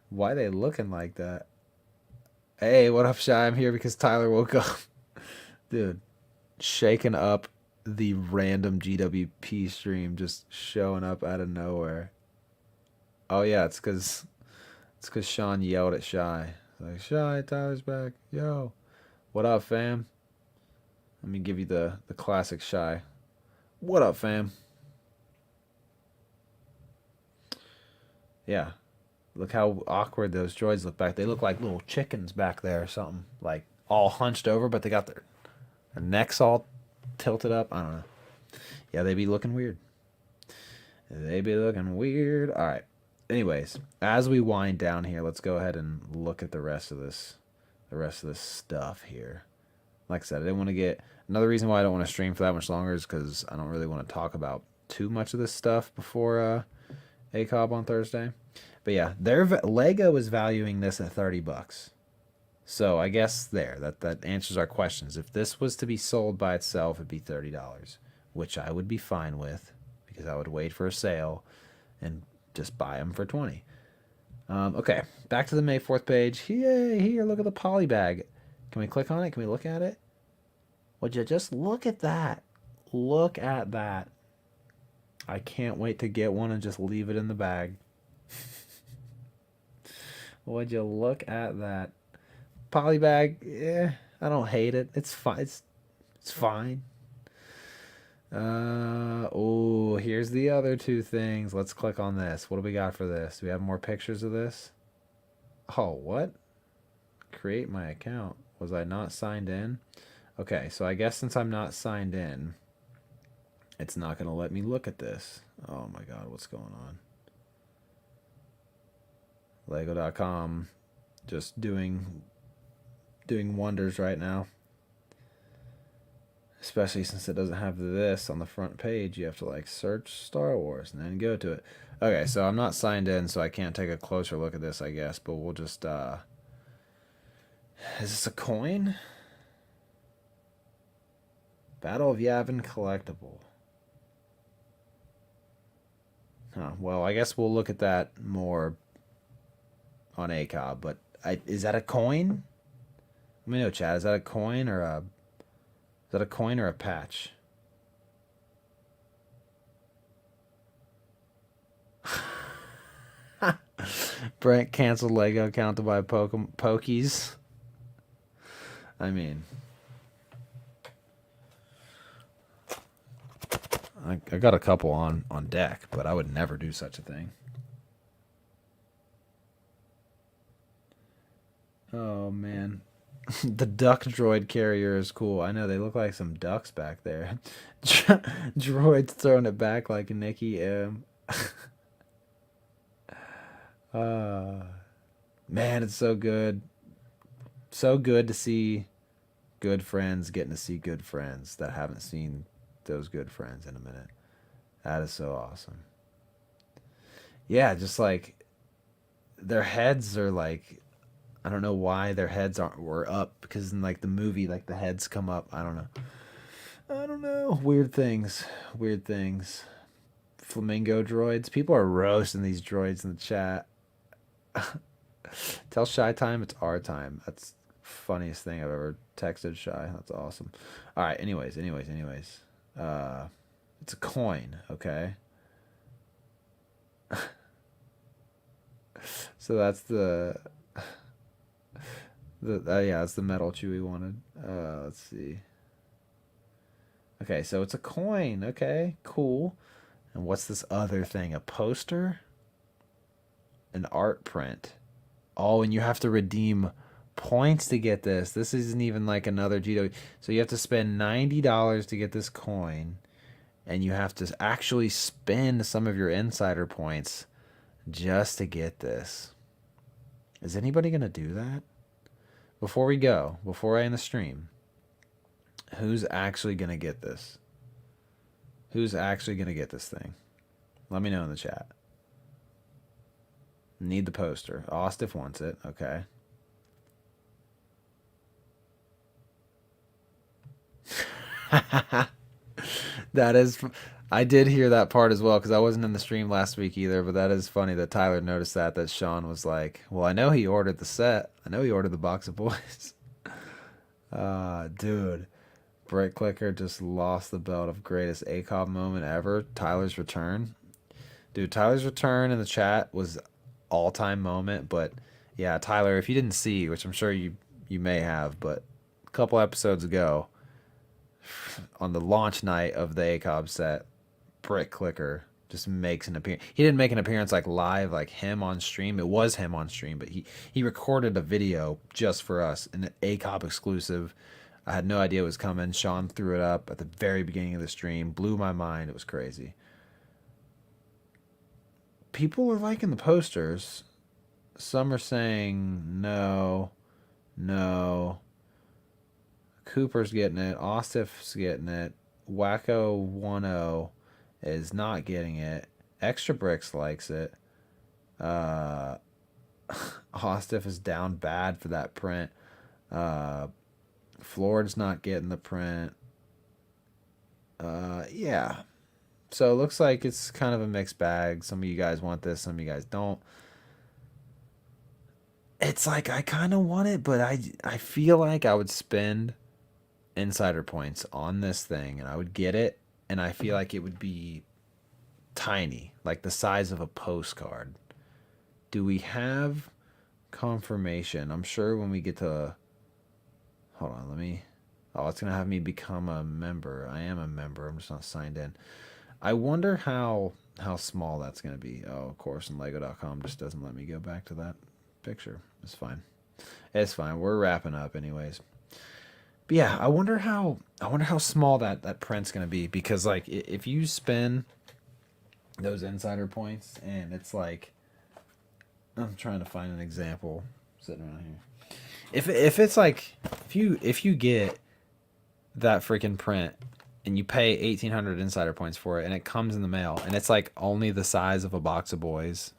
S1: Why they looking like that? Hey, what up, Shy? I'm here because Tyler woke up. Dude, shaking up the random GWP stream just showing up out of nowhere. Oh yeah, it's because Sean yelled at Shy. Like, Shy, Tyler's back. Yo, what up, fam? Let me give you the classic Shy. What up, fam? Yeah. Look how awkward those droids look back. They look like little chickens back there or something. Like all hunched over, but they got their necks all tilted up. I don't know. Yeah, they be looking weird. They be looking weird. All right. Anyways, as we wind down here, let's go ahead and look at the rest of this stuff here. Like I said, I didn't want to get another reason why I don't want to stream for that much longer is because I don't really want to talk about too much of this stuff before ACOB on Thursday. But yeah, Lego is valuing this at $30. So I guess that answers our questions. If this was to be sold by itself, it'd be $30, which I would be fine with because I would wait for a sale and just buy them for $20. Okay, back to the May 4th page. Yay, here, look at the poly bag. Can we click on it? Can we look at it? Would you just look at that? Look at that. I can't wait to get one and just leave it in the bag. Would you look at that? Poly bag, yeah, I don't hate it. It's fine. It's fine. Oh, here's the other two things. Let's click on this. What do we got for this? Do we have more pictures of this? Oh, what? Create my account. Was I not signed in? Okay, so I guess since I'm not signed in, it's not going to let me look at this. Oh my god, what's going on? Lego.com just doing wonders right now. Especially since it doesn't have this on the front page. You have to like search Star Wars and then go to it. Okay, so I'm not signed in, so I can't take a closer look at this, I guess. But we'll just is this a coin? Battle of Yavin collectible. Huh, well, I guess we'll look at that more on ACOB, but is that a coin? Let me know, chat. Is that a coin or a patch? Brent canceled Lego account to buy Pokies. I mean, I got a couple on deck, but I would never do such a thing. Oh man. The duck droid carrier is cool. I know they look like some ducks back there. Droid's throwing it back like Nicky M. Man, it's so good. So good to see good friends getting to see good friends that haven't seen those good friends in a minute. That is so awesome. Yeah, just like their heads are like, I don't know why their heads were up, because in like the movie, like the heads come up. I don't know. Weird things. Flamingo droids. People are roasting these droids in the chat. Tell Shy time it's our time. That's the funniest thing I've ever texted Shy. That's awesome. All right. Anyways. It's a coin. Okay. So that's the yeah, it's the metal Chewie wanted. Let's see. Okay, so it's a coin. Okay, cool. And what's this other thing? A poster? An art print. Oh, and you have to redeem points to get this. This isn't even like another GW. So you have to spend $90 to get this coin, and you have to actually spend some of your insider points just to get this. Is anybody going to do that? Before I end the stream, who's actually going to get this? Who's actually going to get this thing? Let me know in the chat. Need the poster. Ostif wants it. Okay. That is... I did hear that part as well, because I wasn't in the stream last week either, but that is funny that Tyler noticed that Sean was like, well, I know he ordered the set. I know he ordered the box of boys. Dude. Brick Clicker just lost the belt of greatest ACOB moment ever. Tyler's return. Dude, Tyler's return in the chat was all-time moment, but yeah, Tyler, if you didn't see, which I'm sure you may have, but a couple episodes ago, on the launch night of the ACOB set, Brick Clicker just makes an appearance. He didn't make an appearance like live, like him on stream. It was him on stream, but he recorded a video just for us, an ACOB exclusive. I had no idea it was coming. Sean threw it up at the very beginning of the stream. Blew my mind. It was crazy. People are liking the posters. Some are saying no, no. Cooper's getting it. Ostif's getting it. Wacko10 is not getting it. Extra Bricks likes it. Ostif is down bad for that print. Florid's not getting the print. Yeah. So it looks like it's kind of a mixed bag. Some of you guys want this, some of you guys don't. It's like I kind of want it, but I feel like I would spend insider points on this thing and I would get it, and I feel like it would be tiny, like the size of a postcard. Do we have confirmation? I'm sure when we get to... Hold on, let me... Oh, it's going to have me become a member. I am a member. I'm just not signed in. I wonder how small that's going to be. Oh, of course, and Lego.com just doesn't let me go back to that picture. It's fine. It's fine. We're wrapping up anyways. But yeah, I wonder how small that print's going to be, because like if you spend those insider points and it's like, I'm trying to find an example sitting around here. If it's like if you get that freaking print and you pay 1,800 insider points for it and it comes in the mail and it's like only the size of a box of boys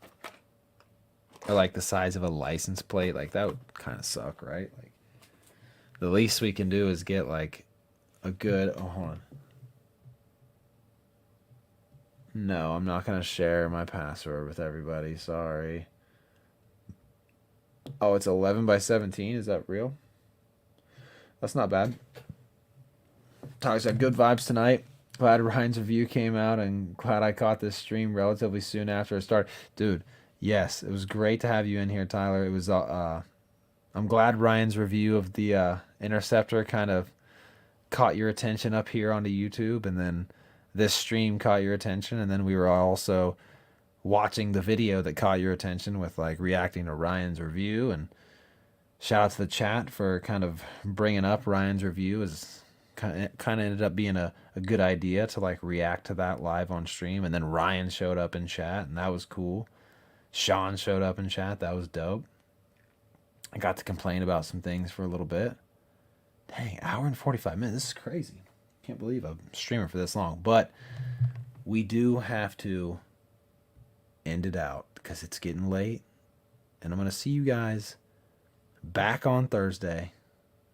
S1: or like the size of a license plate, like that would kind of suck, right? Like the least we can do is get like a good... Oh, hold on. No, I'm not going to share my password with everybody. Sorry. Oh, it's 11 by 17. Is that real? That's not bad. Tyler said, good vibes tonight. Glad Ryan's review came out and glad I caught this stream relatively soon after it started. Dude, yes, it was great to have you in here, Tyler. It was... I'm glad Ryan's review of the Interceptor kind of caught your attention up here onto YouTube, and then this stream caught your attention, and then we were also watching the video that caught your attention with like reacting to Ryan's review. And shout out to the chat for kind of bringing up Ryan's review. As kind of ended up being a good idea to like react to that live on stream, and then Ryan showed up in chat, and that was cool. Sean showed up in chat. That was dope. I got to complain about some things for a little bit. Dang, hour and 45 minutes. This is crazy. Can't believe I'm streaming for this long. But we do have to end it out because it's getting late. And I'm going to see you guys back on Thursday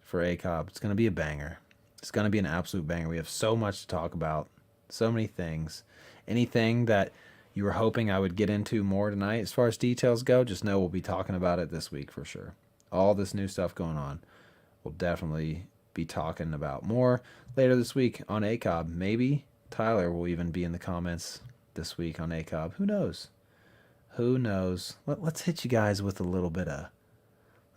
S1: for ACOB. It's going to be a banger. It's going to be an absolute banger. We have so much to talk about. So many things. Anything that you were hoping I would get into more tonight as far as details go, just know we'll be talking about it this week for sure. All this new stuff going on, we'll definitely be talking about more later this week on ACOB. Maybe Tyler will even be in the comments this week on ACOB. Who knows? Who knows? Let's hit you guys with a little bit of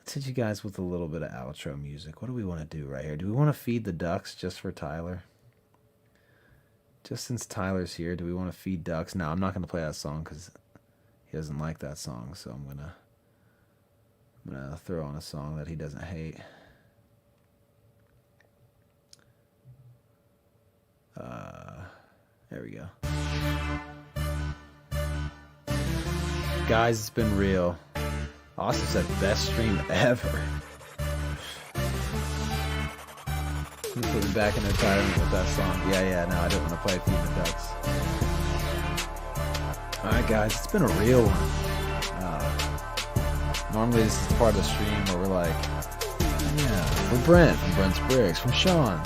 S1: outro music. What do we want to do right here? Do we want to feed the ducks just for Tyler? Just since Tyler's here, do we want to feed ducks? No, I'm not going to play that song because he doesn't like that song. So I'm gonna throw on a song that he doesn't hate. There we go. Guys, it's been real. Austin said best stream ever. Put me back in retirement with that song. Yeah, no, I don't want to play Feeding the Ducks. Alright guys, it's been a real one. Normally this is the part of the stream where we're like, yeah, for Brent, from Brent's Bricks, from Sean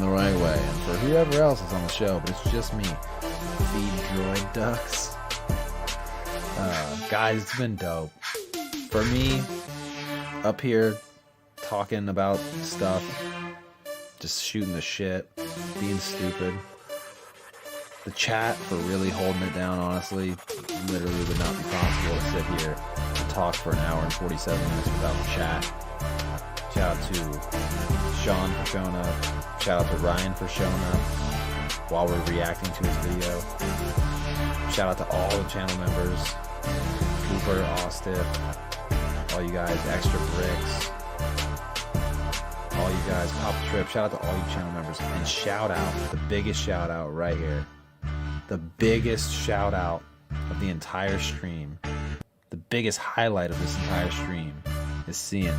S1: the right way, and for whoever else is on the show, but it's just me. Feed droid ducks. Guys, it's been dope. For me, up here, talking about stuff, just shooting the shit, being stupid. The chat for really holding it down, honestly. Literally would not be possible to sit here and talk for an hour and 47 minutes without the chat. Shout out to Sean for showing up. Shout out to Ryan for showing up while we're reacting to his video. Shout out to all the channel members. Cooper, Austiff, all you guys, Extra Bricks, all you guys, Pop Trip. Shout out to all you channel members. And shout out, the biggest shout out right here. The biggest shout out of the entire stream, the biggest highlight of this entire stream is seeing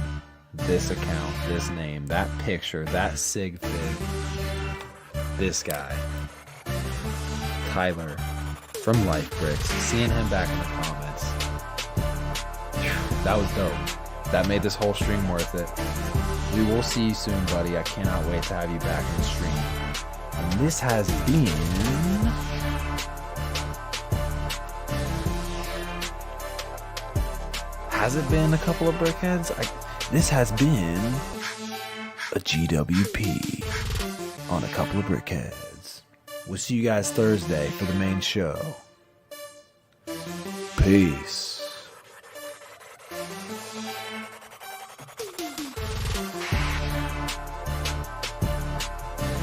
S1: this account, this name, that picture, that sig fig, this guy, Tyler from Life Bricks, seeing him back in the comments. That was dope. That made this whole stream worth it. We will see you soon, buddy. I cannot wait to have you back in the stream. And this has been... Has it been a couple of brickheads? This has been a GWP on a couple of brickheads. We'll see you guys Thursday for the main show. Peace.